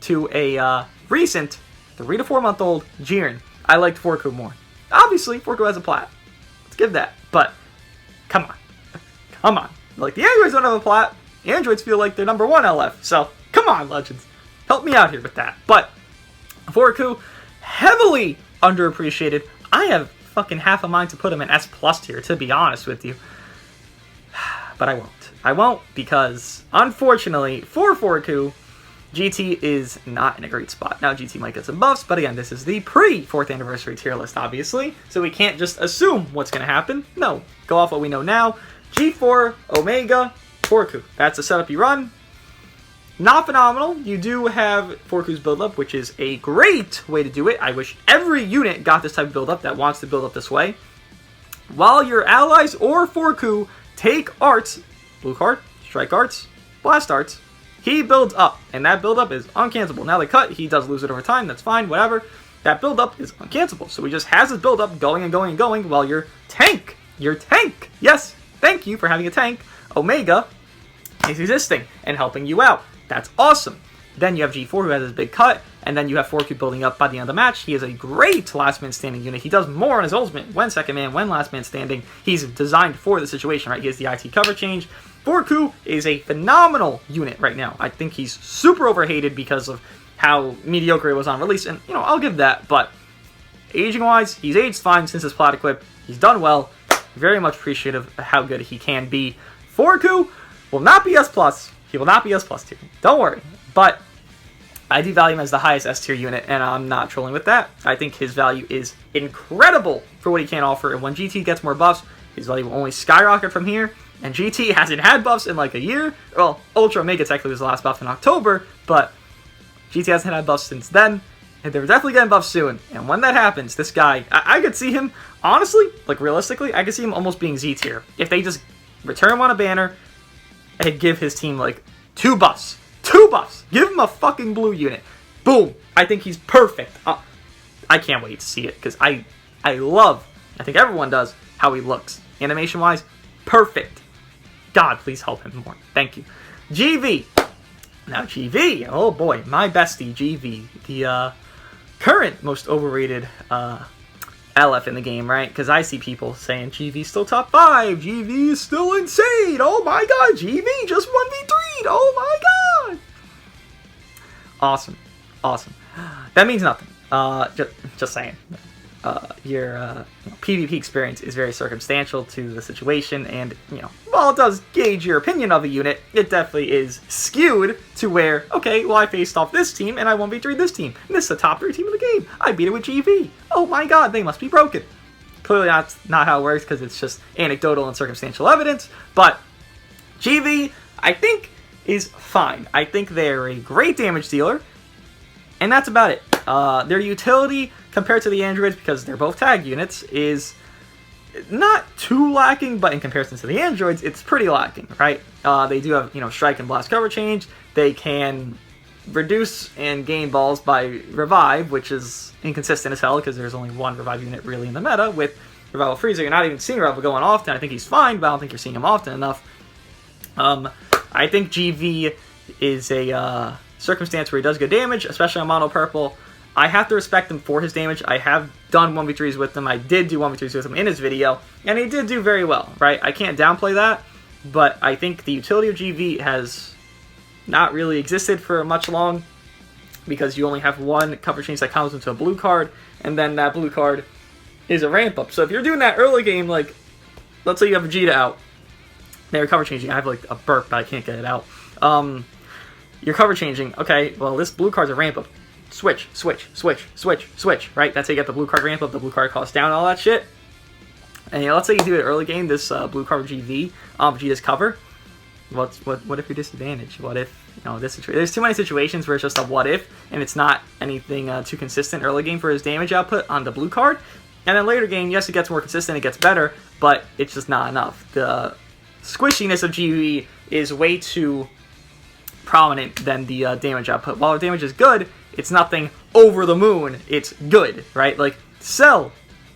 to a recent 3 to 4 month old Jiren. I liked Forku more. Obviously, Forku has a plat. Let's give that. But, come on. Come on. Like, the androids don't have a plat. The androids feel like they're number 1 LF. So, come on, Legends. Help me out here with that. But, Forku, heavily underappreciated. I have fucking half a mind to put him in S+ tier, to be honest with you. But I won't. I won't, because, unfortunately, for Forku, GT is not in a great spot. Now, GT might get some buffs, but again, this is the pre-4th anniversary tier list, obviously, so we can't just assume what's going to happen. No, go off what we know now. G4, Omega, Forku. That's the setup you run. Not phenomenal. You do have Forku's build-up, which is a great way to do it. I wish every unit got this type of build-up that wants to build up this way. While your allies or Forku take arts, blue card, strike arts, blast arts, he builds up, and that build-up is uncancelable. Now they cut, he does lose it over time, that's fine, whatever. That build-up is uncancelable, so he just has his build-up going and going and going while your tank, yes, thank you for having a tank, Omega, is existing and helping you out. That's awesome. Then you have G4 who has his big cut, and then you have Forku building up by the end of the match. He is a great last man standing unit. He does more on his ultimate when second man, when last man standing. He's designed for the situation, right? He has the IT cover change. Forku is a phenomenal unit right now. I think he's super overhated because of how mediocre he was on release, and, I'll give that, but aging-wise, he's aged fine since his plat equip. He's done well. Very much appreciative of how good he can be. Forku will not be S+. He will not be S+ tier. Don't worry. But I do value him as the highest S tier unit, and I'm not trolling with that. I think his value is incredible for what he can offer, and when GT gets more buffs, his value will only skyrocket from here. And GT hasn't had buffs in like a year. Well, Ultra Omega technically was the last buff in October, but GT hasn't had buffs since then. And they're definitely getting buffs soon. And when that happens, this guy, I could see him, honestly, like realistically, I could see him almost being Z tier. If they just return him on a banner and give his team like 2 buffs. 2 buffs! Give him a fucking blue unit. Boom! I think he's perfect. I can't wait to see it, because I love, I think everyone does, how he looks. Animation-wise, perfect. God, please help him more. Thank you. GV. Now GV, oh boy, my bestie GV, the current most overrated LF in the game, right? Because I see people saying GV's still top 5, GV is still insane, oh my god, GV just 1v3'd, oh my god! Awesome, awesome. That means nothing, just saying. Your PvP experience is very circumstantial to the situation, and, while it does gauge your opinion of a unit, it definitely is skewed to where, okay, well, I faced off this team, and I 1v3 this team, and this is the top 3 team in the game. I beat it with GV. Oh my god, they must be broken. Clearly that's not how it works, because it's just anecdotal and circumstantial evidence, but GV, I think, is fine. I think they're a great damage dealer, and that's about it. Their utility compared to the androids, because they're both tag units, is not too lacking, but in comparison to the androids, it's pretty lacking, right? They do have, strike and blast cover change. They can reduce and gain balls by revive, which is inconsistent as hell, because there's only one revive unit really in the meta. With Revival Frieza, you're not even seeing Revival going often. I think he's fine, but I don't think you're seeing him often enough. I think GV is a circumstance where he does good damage, especially on Mono Purple. I have to respect him for his damage. I have done 1v3s with him. I did do 1v3s with him in his video, and he did do very well, right? I can't downplay that, but I think the utility of GV has not really existed for much long, because you only have one cover change that comes into a blue card, and then that blue card is a ramp up. So if you're doing that early game, like, let's say you have Vegeta out, now you're cover changing. I have like a burp, but I can't get it out. You're cover changing. Okay, well, this blue card's a ramp up. Switch, switch, switch, switch, switch, right? That's how you get the blue card ramp up, the blue card cost down, all that shit. And let's say you do it early game, this blue card GV, Vegeta's cover. What if you're disadvantaged? What if, this situation? There's too many situations where it's just a what if, and it's not anything too consistent early game for his damage output on the blue card. And then later game, yes, it gets more consistent, it gets better, but it's just not enough. The squishiness of GV is way too prominent than the damage output. While the damage is good, it's nothing over the moon. It's good, right? Like, Cell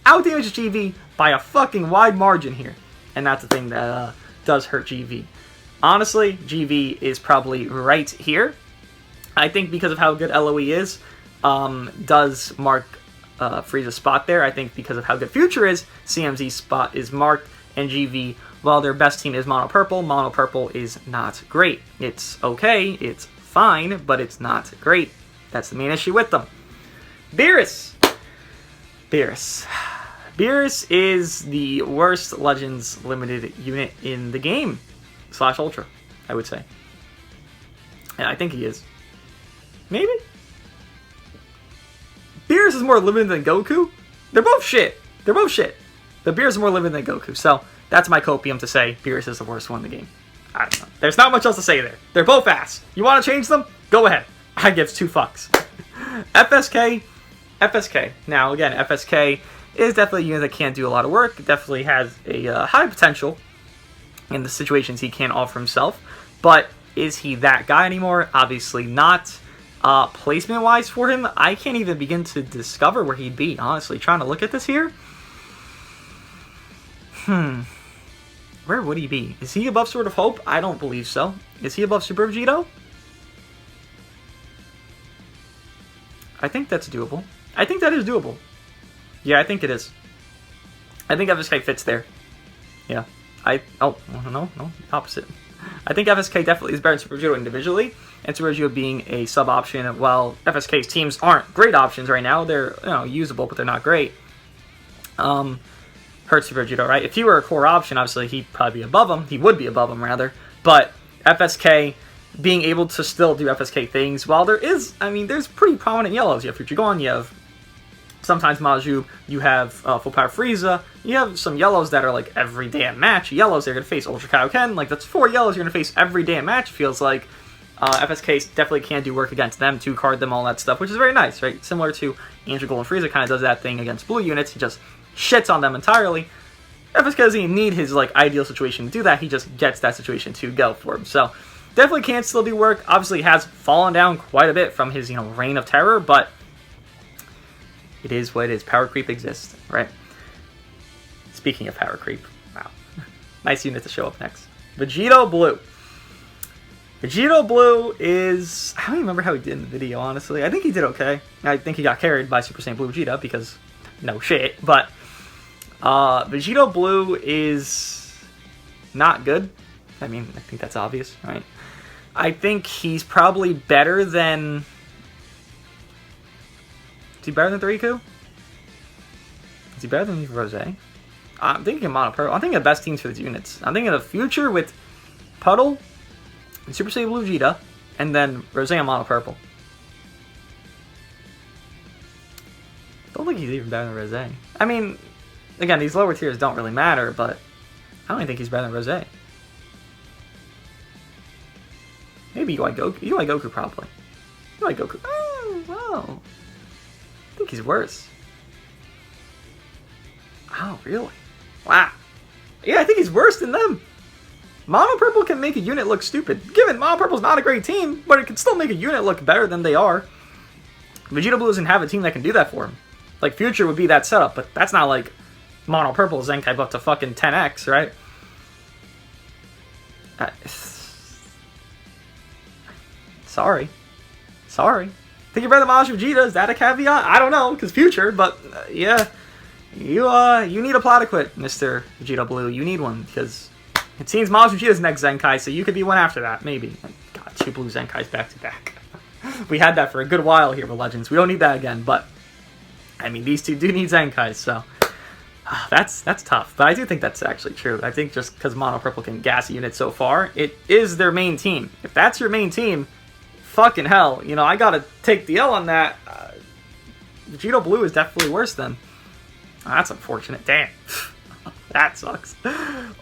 out-damages GV by a fucking wide margin here. And that's the thing that does hurt GV. Honestly, GV is probably right here. I think because of how good LOE is, does mark Frieza's spot there. I think because of how good Future is, CMZ's spot is marked, and GV, while their best team is Mono Purple is not great. It's okay, it's fine, but it's not great. That's the main issue with them. Beerus. Beerus is the worst Legends limited unit in the game. / Ultra, I would say. And I think he is. Maybe? Beerus is more limited than Goku? They're both shit. But Beerus is more limited than Goku. So, that's my copium to say Beerus is the worst one in the game. I don't know. There's not much else to say there. They're both ass. You want to change them? Go ahead. I give 2 fucks. FSK. Now, again, FSK is definitely a unit that can't do a lot of work. It definitely has a high potential in the situations he can offer himself. But is he that guy anymore? Obviously not. Placement-wise for him, I can't even begin to discover where he'd be, honestly. Trying to look at this here. Where would he be? Is he above Sword of Hope? I don't believe so. Is he above Super Vegito? I think that's doable. I think that is doable. Yeah, I think it is. I think FSK fits there. Yeah. No, opposite. I think FSK definitely is better than Super Vegito individually, and Super Vegito being a sub-option, while FSK's teams aren't great options right now. They're, usable, but they're not great. Hurts Super Vegito, right? If he were a core option, obviously he'd probably be above him. He would be above him, rather. But FSK being able to still do FSK things, while there is, there's pretty prominent yellows. You have Future Gohan, you have sometimes Maju, you have Full Power Frieza, you have some yellows that are like every damn match. Yellows they're going to face Ultra Kaioken, like that's 4 yellows you're going to face every damn match, feels like. FSK definitely can do work against them, 2-card them, all that stuff, which is very nice, right? Similar to Angel Golden Frieza kind of does that thing against blue units, he just shits on them entirely. FSK doesn't even need his ideal situation to do that, he just gets that situation to go for him. So definitely can still do work. Obviously has fallen down quite a bit from his, reign of terror, but it is what it is. Power creep exists, right? Speaking of power creep, wow. Nice unit to show up next. Vegito Blue. Vegito Blue is... I don't even remember how he did in the video, honestly. I think he did okay. I think he got carried by Super Saiyan Blue Vegeta because no shit. But Vegito Blue is not good. I mean, I think that's obvious, right? I think he's probably better than... Is he better than Riku? Is he better than Rose? I'm thinking Mono Purple. I'm thinking the best teams for these units. I'm thinking of the future with Puddle and Super Saiyan Blue Vegeta, and then Rose and Mono Purple. Don't think he's even better than Rose. I mean, again, these lower tiers don't really matter, but I don't even think he's better than Rose. Maybe UI Goku. UI Goku probably. UI Goku. Oh, wow. I think he's worse. Oh, really? Wow. Yeah, I think he's worse than them. Mono Purple can make a unit look stupid. Given Mono Purple's not a great team, but it can still make a unit look better than they are. Vegeta Blue doesn't have a team that can do that for him. Like, Future would be that setup, but that's not like Mono Purple Zenkai up to fucking 10x, right? Sorry. Think you're better than Majin Vegeta? Is that a caveat? I don't know, because Future, but yeah. You need a plot equip, Mr. Vegeta Blue. You need one, because it seems Majin Vegeta's next Zenkai, so you could be one after that, maybe. God, 2 Blue Zenkais back to back. We had that for a good while here with Legends. We don't need that again, but I mean, these two do need Zenkais, so that's tough. But I do think that's actually true. I think just because Mono Purple can gas a unit so far, it is their main team. If that's your main team, fucking hell, you know, I gotta take the L on that. Vegito Blue is definitely worse than. Oh, that's unfortunate. Damn. That sucks.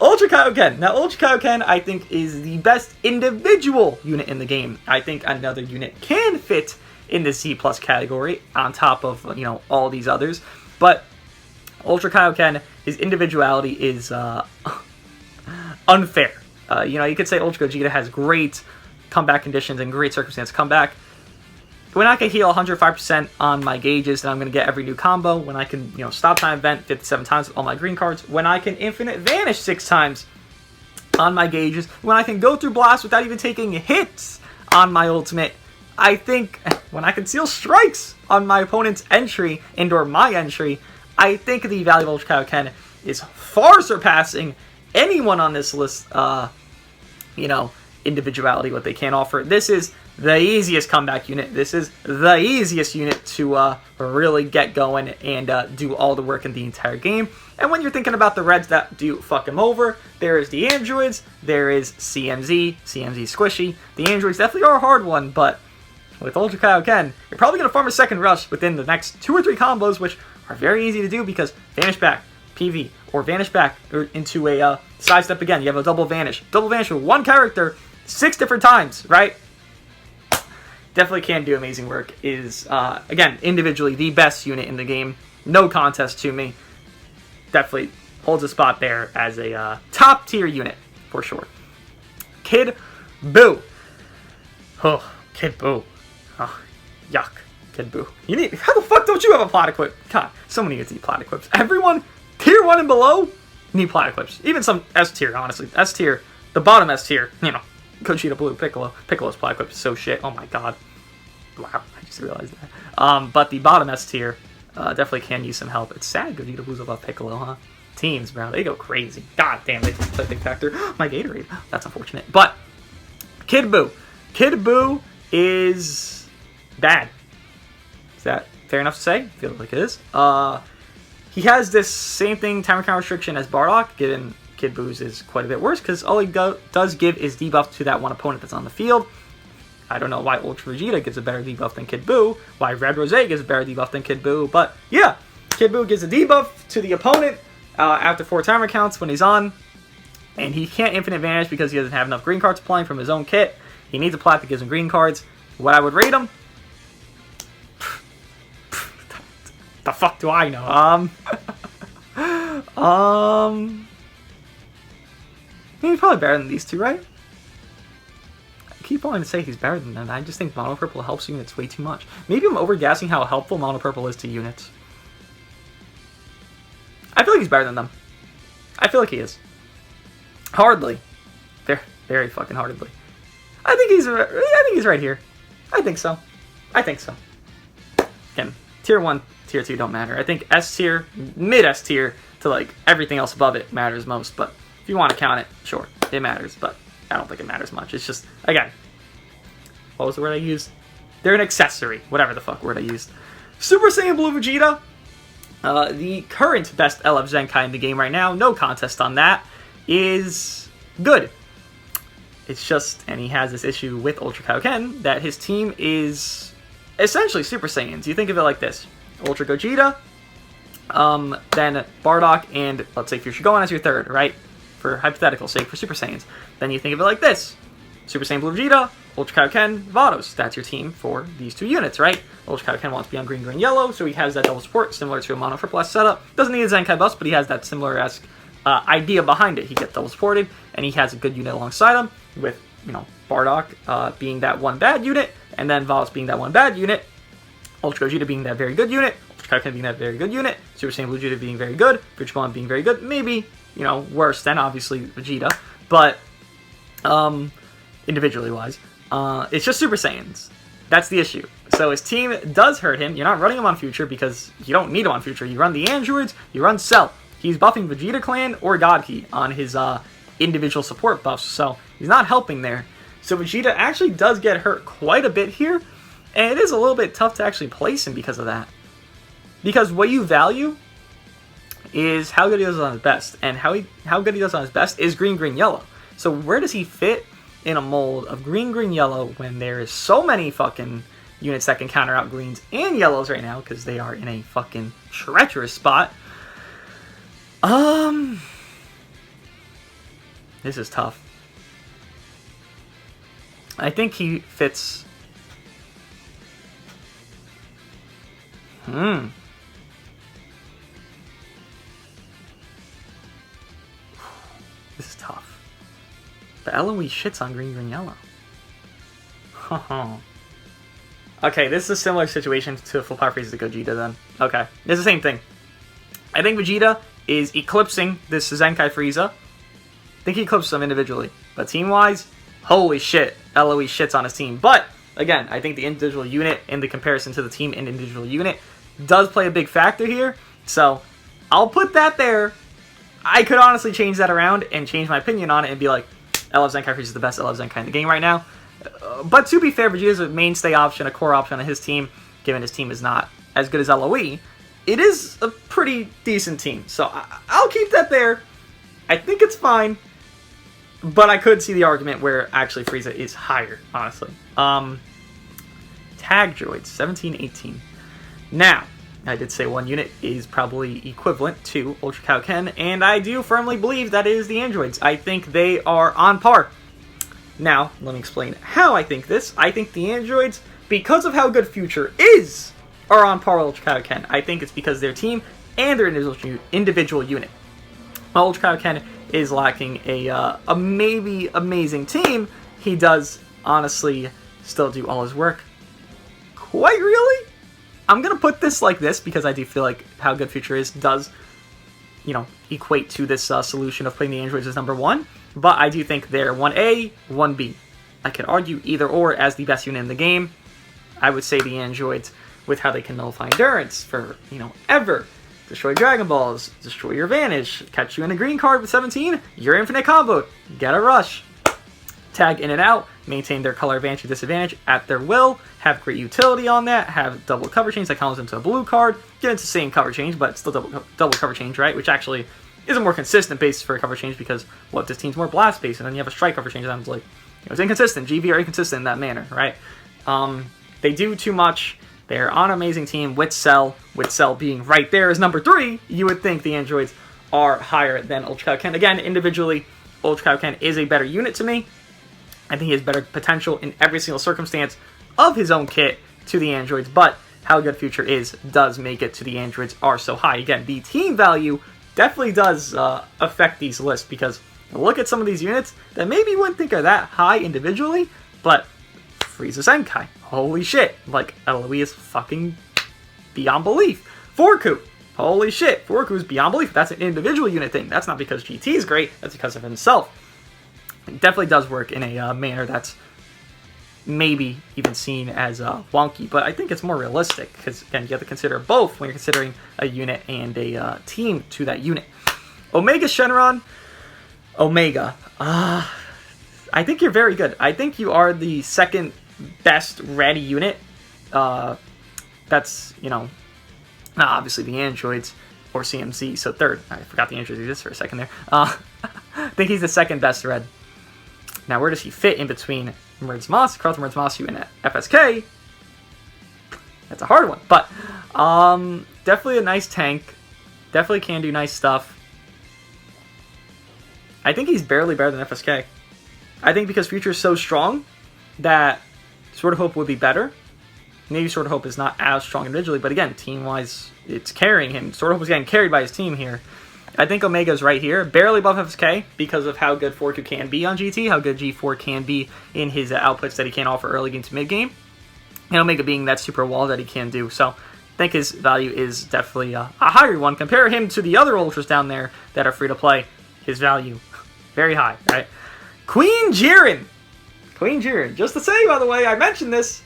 Ultra Kaioken. Now, Ultra Kaioken, I think, is the best individual unit in the game. I think another unit can fit in the C+ category on top of, you know, all these others. But Ultra Kaioken, his individuality is unfair. You know, you could say Ultra Gogeta has great comeback conditions and great circumstance comeback. When I can heal 105% on my gauges, then I'm going to get every new combo. When I can, you know, stop time event 57 times with all my green cards. When I can infinite vanish 6 times on my gauges. When I can go through blast without even taking hits on my ultimate. I think when I can seal strikes on my opponent's entry and or my entry, I think the value of Ultra Kaioken is far surpassing anyone on this list, you know, individuality, what they can offer. This is the easiest comeback unit. This is the easiest unit to really get going and do all the work in the entire game. And when you're thinking about the Reds that do fuck him over, there is the Androids, there is CMZ Squishy. The Androids definitely are a hard one, but with Ultra Kaioken, you're probably going to farm a second rush within the next 2 or 3 combos, which are very easy to do because Vanish Back, PV, or Vanish Back into a sidestep again. You have a double vanish with one character 6 different times, right? Definitely can do amazing work. Is, again, individually the best unit in the game. No contest to me. Definitely holds a spot there as a top tier unit, for sure. Kid Buu. Oh, Kid Buu. Oh, yuck. Kid Buu. How the fuck don't you have a plot equip? God, so many need plot equips. Everyone, tier 1 and below, need plot equips. Even some S tier, honestly. S tier, the bottom S tier, you know. Gogeta Blue, Piccolo. Piccolo's plot equip is so shit. Oh my god. Wow, I just realized that. But the bottom S tier definitely can use some help. It's sad Gogeta Blue's above Piccolo, huh? Teams, bro, they go crazy. God damn, they play big factor. My Gatorade. That's unfortunate. But Kid Buu. Kid Buu is bad. Is that fair enough to say? I feel like it is. He has this same thing, timer count restriction as Bardock, given Kid Buu's is quite a bit worse, because all he does give is debuff to that one opponent that's on the field. I don't know why Ultra Vegeta gives a better debuff than Kid Buu, why Red Rose gives a better debuff than Kid Buu, but yeah, Kid Buu gives a debuff to the opponent after 4 timer counts when he's on, and he can't infinite vanish because he doesn't have enough green cards applying from his own kit. He needs a plat that gives him green cards. What I would rate him? The fuck do I know? He's probably better than these two, right? I keep wanting to say he's better than them. I just think Mono Purple helps units way too much. Maybe I'm overgassing how helpful Mono Purple is to units. I feel like he's better than them. I feel like he is. Hardly. Very fucking hardly. I think he's right here. I think so. I think so. Again, tier 1, tier 2 don't matter. I think S tier, mid S tier to like everything else above it matters most. But if you want to count it, sure, it matters. But I don't think it matters much. It's just, again, what was the word I used? They're an accessory. Whatever the fuck word I used. Super Saiyan Blue Vegeta. The current best LF Zenkai in the game right now, no contest on that, is good. It's just, and he has this issue with Ultra Kaioken, that his team is essentially Super Saiyans. You think of it like this. Ultra Gogeta, then Bardock, and let's say Future Gohan as your third, right? For hypothetical sake, for Super Saiyans. Then you think of it like this. Super Saiyan Blue Vegeta, Ultra Kaioken, Vados. That's your team for these two units, right? Ultra Kaioken wants to be on green, green, yellow, so he has that double support, similar to a mono triple S setup. Doesn't need a Zenkai bust, but he has that similar-esque idea behind it. He gets double supported, and he has a good unit alongside him, with, you know, Bardock being that one bad unit, and then Vados being that one bad unit, Ultra Gogeta being that very good unit, Ultra Kaioken being that very good unit, Super Saiyan Blue Vegeta being very good, Future Gohan being very good, maybe, you know, worse than, obviously, Vegeta, but, individually wise, it's just Super Saiyans. That's the issue. So his team does hurt him. You're not running him on Future because you don't need him on Future. You run the androids, you run Cell. He's buffing Vegeta Clan or God Key on his individual support buffs, so he's not helping there. So Vegeta actually does get hurt quite a bit here, and it is a little bit tough to actually place him because of that. Because what you value is how good he does on his best, and how good he does on his best is green, green, yellow. So where does he fit in a mold of green, green, yellow when there is so many fucking units that can counter out greens and yellows right now because they are in a fucking treacherous spot? This is tough. I think he fits. This is tough. The LOE shits on green, green, yellow. Okay, this is a similar situation to full Power Frieza Gogeta then. Okay, it's the same thing. I think Vegeta is eclipsing this Zenkai Frieza. I think he eclipses them individually. But team-wise, holy shit, LOE shits on his team. But, again, I think the individual unit in the comparison to the team and individual unit does play a big factor here. So, I'll put that there. I could honestly change that around and change my opinion on it and be like, LF Zenkai Frieza is the best LF Zenkai in the game right now. But to be fair, Vegeta is a mainstay option, a core option on his team, given his team is not as good as LOE. It is a pretty decent team, so I'll keep that there. I think it's fine, but I could see the argument where actually Frieza is higher, honestly. Tag droids, 17, 18. Now, I did say one unit is probably equivalent to Ultra Kaioken, and I do firmly believe that is the androids. I think they are on par. Now, let me explain how I think this. I think the androids, because of how good Future is, are on par with Ultra Kaioken. I think it's because their team and their individual unit. While Ultra Kaioken is lacking a maybe amazing team, he does honestly still do all his work. Quite really? I'm going to put this like this because I do feel like how good Future is does, you know, equate to this solution of putting the androids as number 1. But I do think they're 1A, 1B. I could argue either or as the best unit in the game. I would say the androids with how they can nullify endurance for, you know, ever. Destroy Dragon Balls, destroy your Vanish, catch you in a green card with 17, your infinite combo, get a rush. Tag in and out, maintain their color advantage or disadvantage at their will, have great utility on that, have double cover change that comes into a blue card, get into the same cover change, but still double cover change, right? Which actually is a more consistent basis for a cover change because, well, if this team's more blast based, and then you have a strike cover change, that's like, you know, it's inconsistent. GV are inconsistent in that manner, right? They do too much. They're on an amazing team with Cell being right there as number 3. You would think the androids are higher than Ultra Kaioken. Again, individually, Ultra Kaioken is a better unit to me. I think he has better potential in every single circumstance of his own kit to the androids, but how good Future is does make it to the androids are so high. Again, the team value definitely does affect these lists because look at some of these units that maybe you wouldn't think are that high individually, but Frieza Zenkai, holy shit, like LOE is fucking beyond belief. Forku, holy shit, Forku is beyond belief. That's an individual unit thing. That's not because GT is great, that's because of himself. It definitely does work in a manner that's maybe even seen as wonky, but I think it's more realistic because, again, you have to consider both when you're considering a unit and a team to that unit. Omega Shenron. Omega. I think you're very good. I think you are the second best red unit. That's, you know, not obviously the androids or CMC, so third. I forgot the androids exist for a second there. I think he's the second best red. Now, where does he fit in between Zamasu, and FSK? That's a hard one, but definitely a nice tank. Definitely can do nice stuff. I think he's barely better than FSK. I think because Future is so strong that Sword of Hope would be better. Maybe Sword of Hope is not as strong individually, but again, team-wise, it's carrying him. Sword of Hope is getting carried by his team here. I think Omega's right here, barely above FSK because of how good 4Q can be on GT, how good G4 can be in his outputs that he can offer early game to mid game, and Omega being that super wall that he can do. So I think his value is definitely a higher one. Compare him to the other Ultras down there that are free to play. His value, very high, right? Queen Jiren. Queen Jiren. Just to say, by the way, I mentioned this.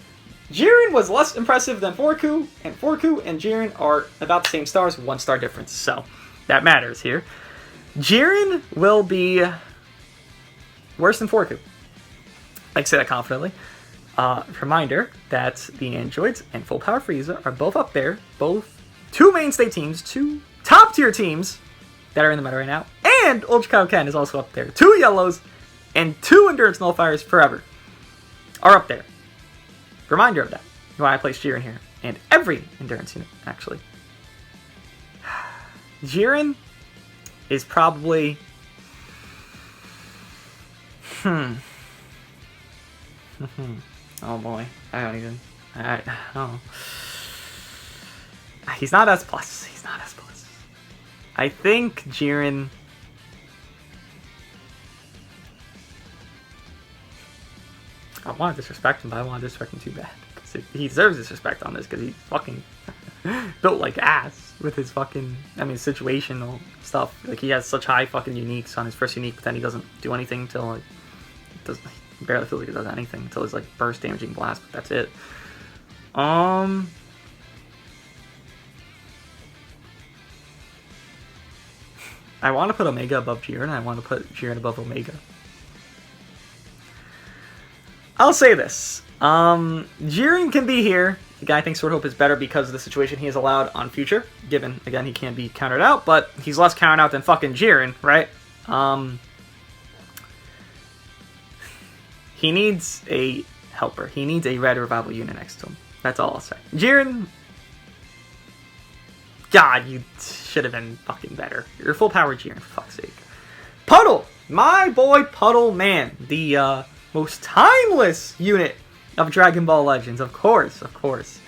Jiren was less impressive than 4Q, and 4Q and Jiren are about the same stars, 1 star difference. So that matters here. Jiren will be worse than 4Q. I can say that confidently. Reminder that the androids and full Power Frieza are both up there. Both 2 mainstay teams, 2 top tier teams that are in the meta right now. And Ultra Kaioken is also up there. 2 yellows and 2 endurance nullifiers forever are up there. Reminder of that. Why I place Jiren here. And every endurance unit, actually. Jiren is probably... Oh boy. I don't even... oh. He's not S+. He's not S+. I think Jiren... I want to disrespect him, but I want to disrespect him too bad. He deserves disrespect on this because he fucking built like ass with his fucking, I mean, situational stuff. Like, he has such high fucking uniques on his first unique, but then he doesn't do anything until, like, he barely feels like he does anything until his, like, burst damaging blast, but that's it. I want to put Omega above Jiren, I want to put Jiren above Omega. I'll say this. Jiren can be here. The guy thinks Sword Hope is better because of the situation he is allowed on Future. Given, again, he can't be countered out, but he's less countered out than fucking Jiren, right? He needs a helper. He needs a red revival unit next to him. That's all I'll say. Jiren... God, you should have been fucking better. You're full power Jiren, for fuck's sake. Puddle! My boy Puddle Man. The, most timeless unit of Dragon Ball Legends, of course, of course.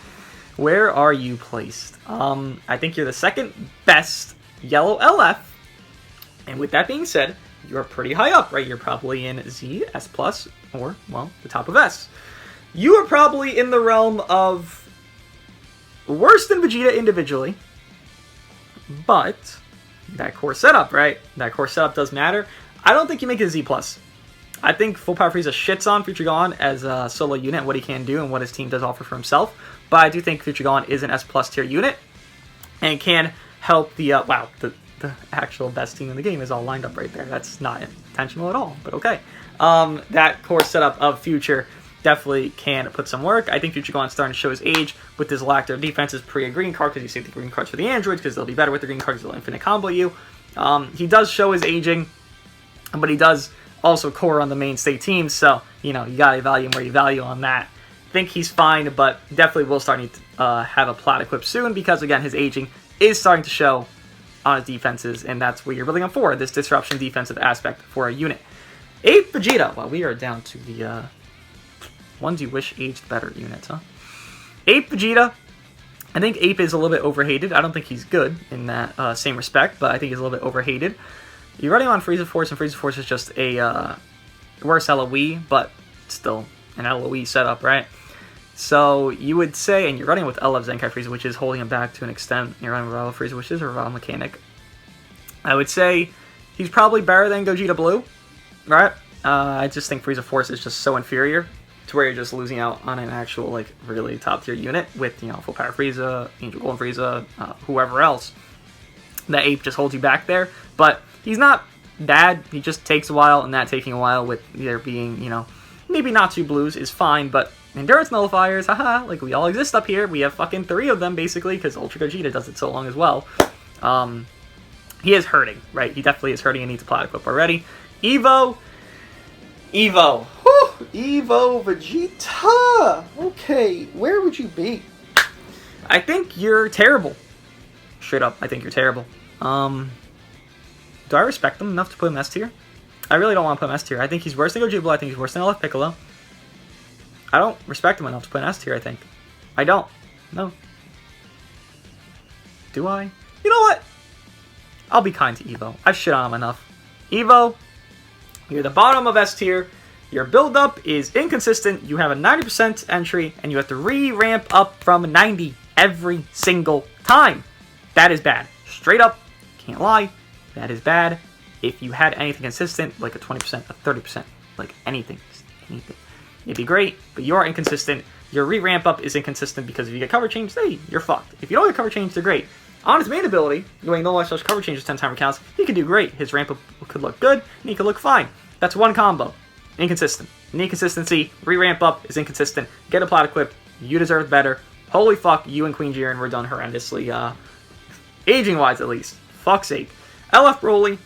Where are you placed? I think you're the second best yellow LF, and with that being said, you're pretty high up, right? You're probably in Z, S+, or, well, the top of S. You are probably in the realm of worse than Vegeta individually, but that core setup, right? That core setup does matter. I don't think you make it a Z+. I think Full Power Frieza shits on Future Gohan as a solo unit, what he can do and what his team does offer for himself. But I do think Future Gohan is an S+ tier unit and can help the, wow, the actual best team in the game is all lined up right there. That's not intentional at all, but okay. That core setup of Future definitely can put some work. I think Future Gohan's starting to show his age with his lack of defenses pre a green card because you save the green cards for the androids because they'll be better with the green cards, they'll infinite combo you. He does show his aging, but he does also core on the mainstay team, so, you know, you gotta value him where you value on that. I think he's fine, but definitely will start to have a plot equipped soon because, again, his aging is starting to show on his defenses, and that's what you're really going for, this disruption defensive aspect for a unit. Ape Vegeta. Well, we are down to the ones you wish aged better units, huh? Ape Vegeta. I think Ape is a little bit overhated. I don't think he's good in that same respect, but I think he's a little bit overhated. You're running on Frieza Force, and Frieza Force is just a worse LOE, but still an LOE setup, right? So you would say, and you're running with LF Zenkai Frieza, which is holding him back to an extent. You're running with LF Frieza, which is a revival mechanic. I would say he's probably better than Gogeta Blue, right? I just think Frieza Force is just so inferior to where you're just losing out on an actual, like, really top-tier unit with, you know, full Power Frieza, Angel Golden Frieza, whoever else. That Ape just holds you back there, but he's not bad. He just takes a while, and that taking a while with there being, you know, maybe not 2 blues is fine, but endurance nullifiers, haha, like, we all exist up here. We have fucking 3 of them, basically, because Ultra Gogeta does it so long as well. He is hurting, right? He definitely is hurting and needs a Plat Equip already. Evo. Whew. Evo Vegeta. Okay, where would you be? I think you're terrible. Straight up, I think you're terrible. Do I respect him enough to put him S tier? I really don't want to put him S tier. I think he's worse than Gogeta Blue. I think he's worse than LF Piccolo. I don't respect him enough to put an S tier, I think. I don't. No. Do I? You know what? I'll be kind to Evo. I've shit on him enough. Evo, you're the bottom of S tier. Your build-up is inconsistent. You have a 90% entry, and you have to re-ramp up from 90 every single time. That is bad. Straight up, can't lie. That is bad. If you had anything consistent, like a 20%, a 30%, like anything, it'd be great, but you are inconsistent. Your re-ramp up is inconsistent because if you get cover change, hey, you're fucked. If you don't get cover change, they're great. On his main ability, doing no life cover changes 10 timer counts, he could do great. His ramp up could look good, and he could look fine. That's one combo. Inconsistent. Inconsistency, re-ramp up is inconsistent. Get a Plat Equip, you deserve better. Holy fuck, you and Queen Jiren were done horrendously, aging-wise at least. Fuck's sake. LF Broly,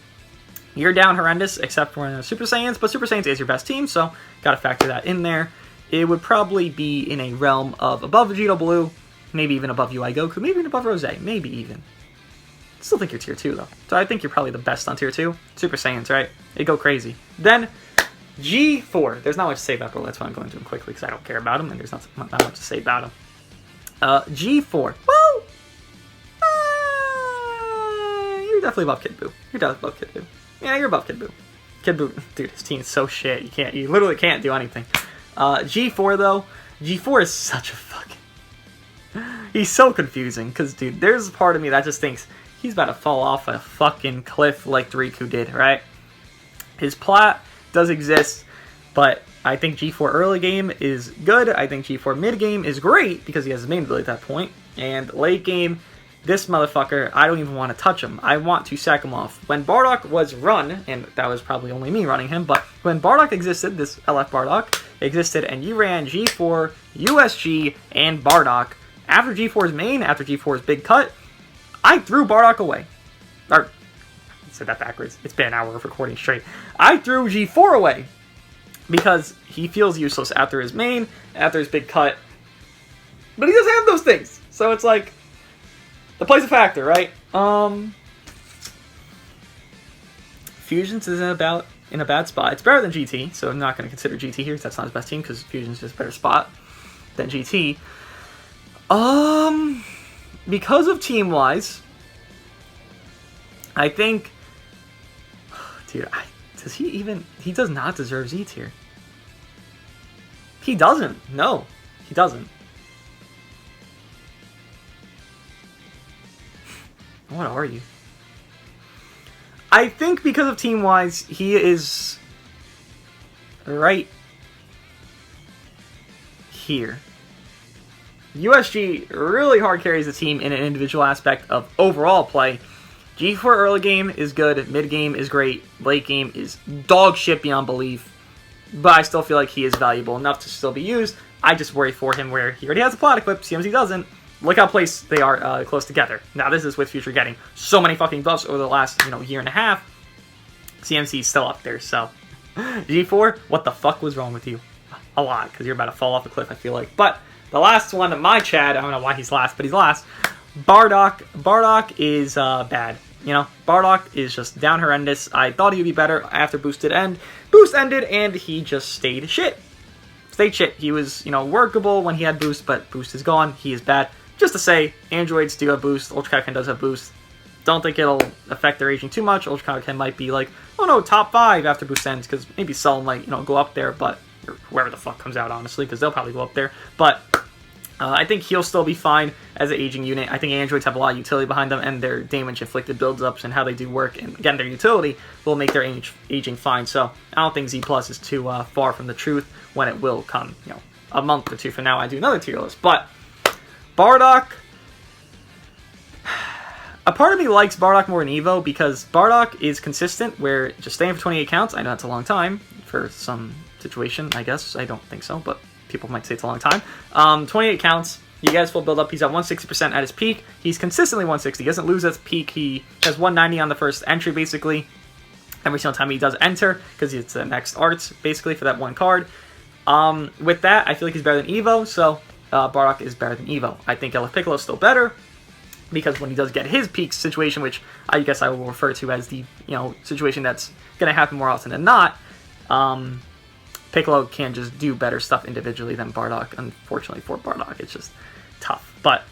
you're down horrendous, except for Super Saiyans, but Super Saiyans is your best team, so gotta factor that in there. It would probably be in a realm of above Vegito Blue, maybe even above UI Goku, maybe even above Rose, maybe even. I still think you're tier 2, though. So I think you're probably the best on tier 2. Super Saiyans, right? They go crazy. Then, G4. There's not much to say about Broly, that's why I'm going through him quickly, because I don't care about him, and there's not much to say about him. G4. Well, you're definitely above Kid Buu. You're definitely above Kid Buu. Yeah, you're above Kid Buu. Kid Buu, dude, his team's so shit. You literally can't do anything. G4 though, G4 is such a fucking... He's so confusing, because, dude, there's a part of me that just thinks he's about to fall off a fucking cliff like Riku did, right? His Plat does exist, but I think G4 early game is good. I think G4 mid game is great, because he has his main ability at that point. And late game, this motherfucker, I don't even want to touch him. I want to sack him off. When Bardock was run, and that was probably only me running him, but when Bardock existed, this LF Bardock existed, and you ran G4, USG, and Bardock, after G4's main, after G4's big cut, I threw Bardock away. Or, I said that backwards. It's been an hour of recording straight. I threw G4 away, because he feels useless after his main, after his big cut, but he doesn't have those things. So it's like, it plays a factor, right? Fusions is in a bad spot. It's better than GT, so I'm not going to consider GT here because that's not his best team, because Fusion's just a better spot than GT. Because of team-wise, I think... Dude, does he even... He does not deserve Z tier. He doesn't. No, he doesn't. What are you? I think because of team-wise, he is right here. USG really hard carries the team in an individual aspect of overall play. G4 early game is good, mid game is great, late game is dog shit beyond belief, but I still feel like he is valuable enough to still be used. I just worry for him where he already has a Plat Equip, CMZ doesn't. Look how placed they are close together. Now this is with Future getting so many fucking buffs over the last, year and a half. CMC is still up there, so. G4, what the fuck was wrong with you? A lot, because you're about to fall off a cliff, I feel like. But the last one, my Chad, I don't know why he's last, but he's last. Bardock. Bardock is bad. Bardock is just down horrendous. I thought he would be better after Boost did end. Boost ended, and he just stayed shit. He was, workable when he had Boost, but Boost is gone. He is bad. Just to say, androids do have Boost. Ultra Kaioken does have Boost. Don't think it'll affect their aging too much. Ultra Kaioken might be like, oh no, top 5 after Boost ends, because maybe Cell might, go up there, but or whoever the fuck comes out, honestly, because they'll probably go up there. But I think he'll still be fine as an aging unit. I think androids have a lot of utility behind them, and their damage inflicted builds-ups and how they do work, and again, their utility will make their aging fine. So I don't think Z Plus is too far from the truth when it will come, you know, a month or two from now. I do another tier list, but Bardock. A part of me likes Bardock more than Evo because Bardock is consistent, where just staying for 28 counts. I know that's a long time for some situation. I guess I don't think so, but people might say it's a long time. 28 counts. You guys full build up. He's at 160% at his peak. He's consistently 160. He doesn't lose at his peak. He has 190 on the first entry, basically. Every single time he does enter, because it's the next arts, basically, for that one card. With that, I feel like he's better than Evo, so Bardock is better than Evo. I think LF Piccolo is still better, because when he does get his peak situation, which I guess I will refer to as the, you know, situation that's going to happen more often than not, Piccolo can just do better stuff individually than Bardock. Unfortunately for Bardock, it's just tough. But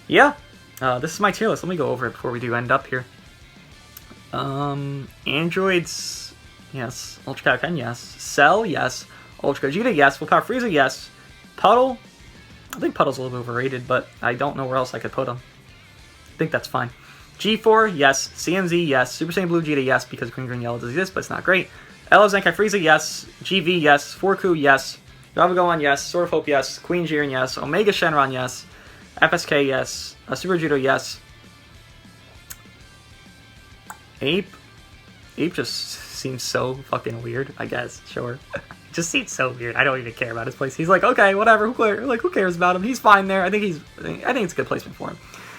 yeah, this is my tier list. Let me go over it before we do end up here. Androids, yes. Ultra Kaioken, yes. Cell, yes. Ultra Gogeta, yes. Full Power Frieza, yes. Puddle, I think Puddle's a little bit overrated, but I don't know where else I could put him. I think that's fine. G4, yes. CMZ, yes. Super Saiyan Blue Vegeta, yes, because green, green, yellow does exist, but it's not great. LF Zenkai Frieza, yes. GV, yes. 4Ku, yes. Java Gohan, yes. Sword of Hope, yes. Queen Jiren, yes. Omega Shenron, yes. FSK, yes. Super Vegito, yes. Ape just seems so fucking weird, I guess. Sure. Just seems so weird. I don't even care about his place. He's like, okay, whatever. Who cares about him? He's fine there. I think it's a good placement for him.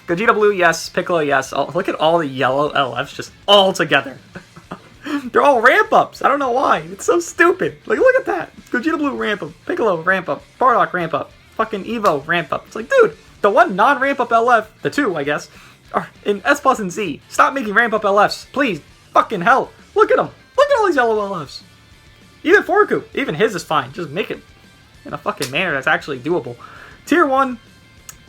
Gogeta Blue, yes. Piccolo, yes. Oh, look at all the yellow LFs just all together. They're all ramp-ups. I don't know why. It's so stupid. Like, look at that. Gogeta Blue ramp-up. Piccolo ramp-up. Bardock ramp-up. Fucking Evo ramp-up. It's like, dude, the one non-ramp-up LF, the two, I guess, are in S Plus and Z. Stop making ramp-up LFs. Please. Fucking hell. Look at them. Look at all these yellow LFs. Even 4Ku. Even his is fine. Just make it in a fucking manner that's actually doable. Tier 1,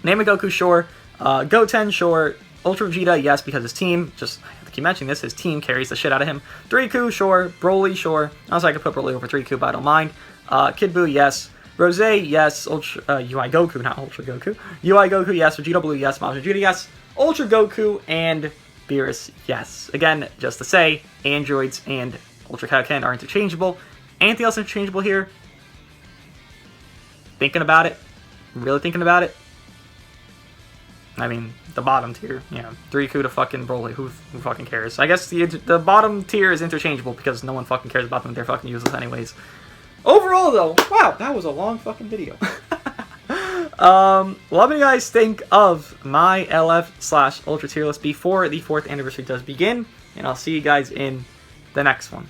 Namek Goku, sure. Goten, sure. Ultra Vegeta, yes, because his team, just, I have to keep mentioning this, his team carries the shit out of him. 3Ku, sure. Broly, sure. Also, I could put Broly over 3Ku, but I don't mind. Kid Buu, yes. Rose, yes. Ultra, UI Goku, not Ultra Goku. UI Goku, yes. Vegito Blue, yes. Majin Vegeta, yes. Ultra Goku, and Beerus, yes. Again, just to say, androids and Ultra Kaioken are interchangeable. Anything else interchangeable here? Thinking about it? Really thinking about it? I mean, the bottom tier, you know, 3Ku to fucking Broly, who fucking cares? I guess the bottom tier is interchangeable because no one fucking cares about them, they're fucking useless anyways. Overall though, wow, that was a long fucking video. Let me guys think of my LF/Ultra tier list before the 4th anniversary does begin, and I'll see you guys in the next one.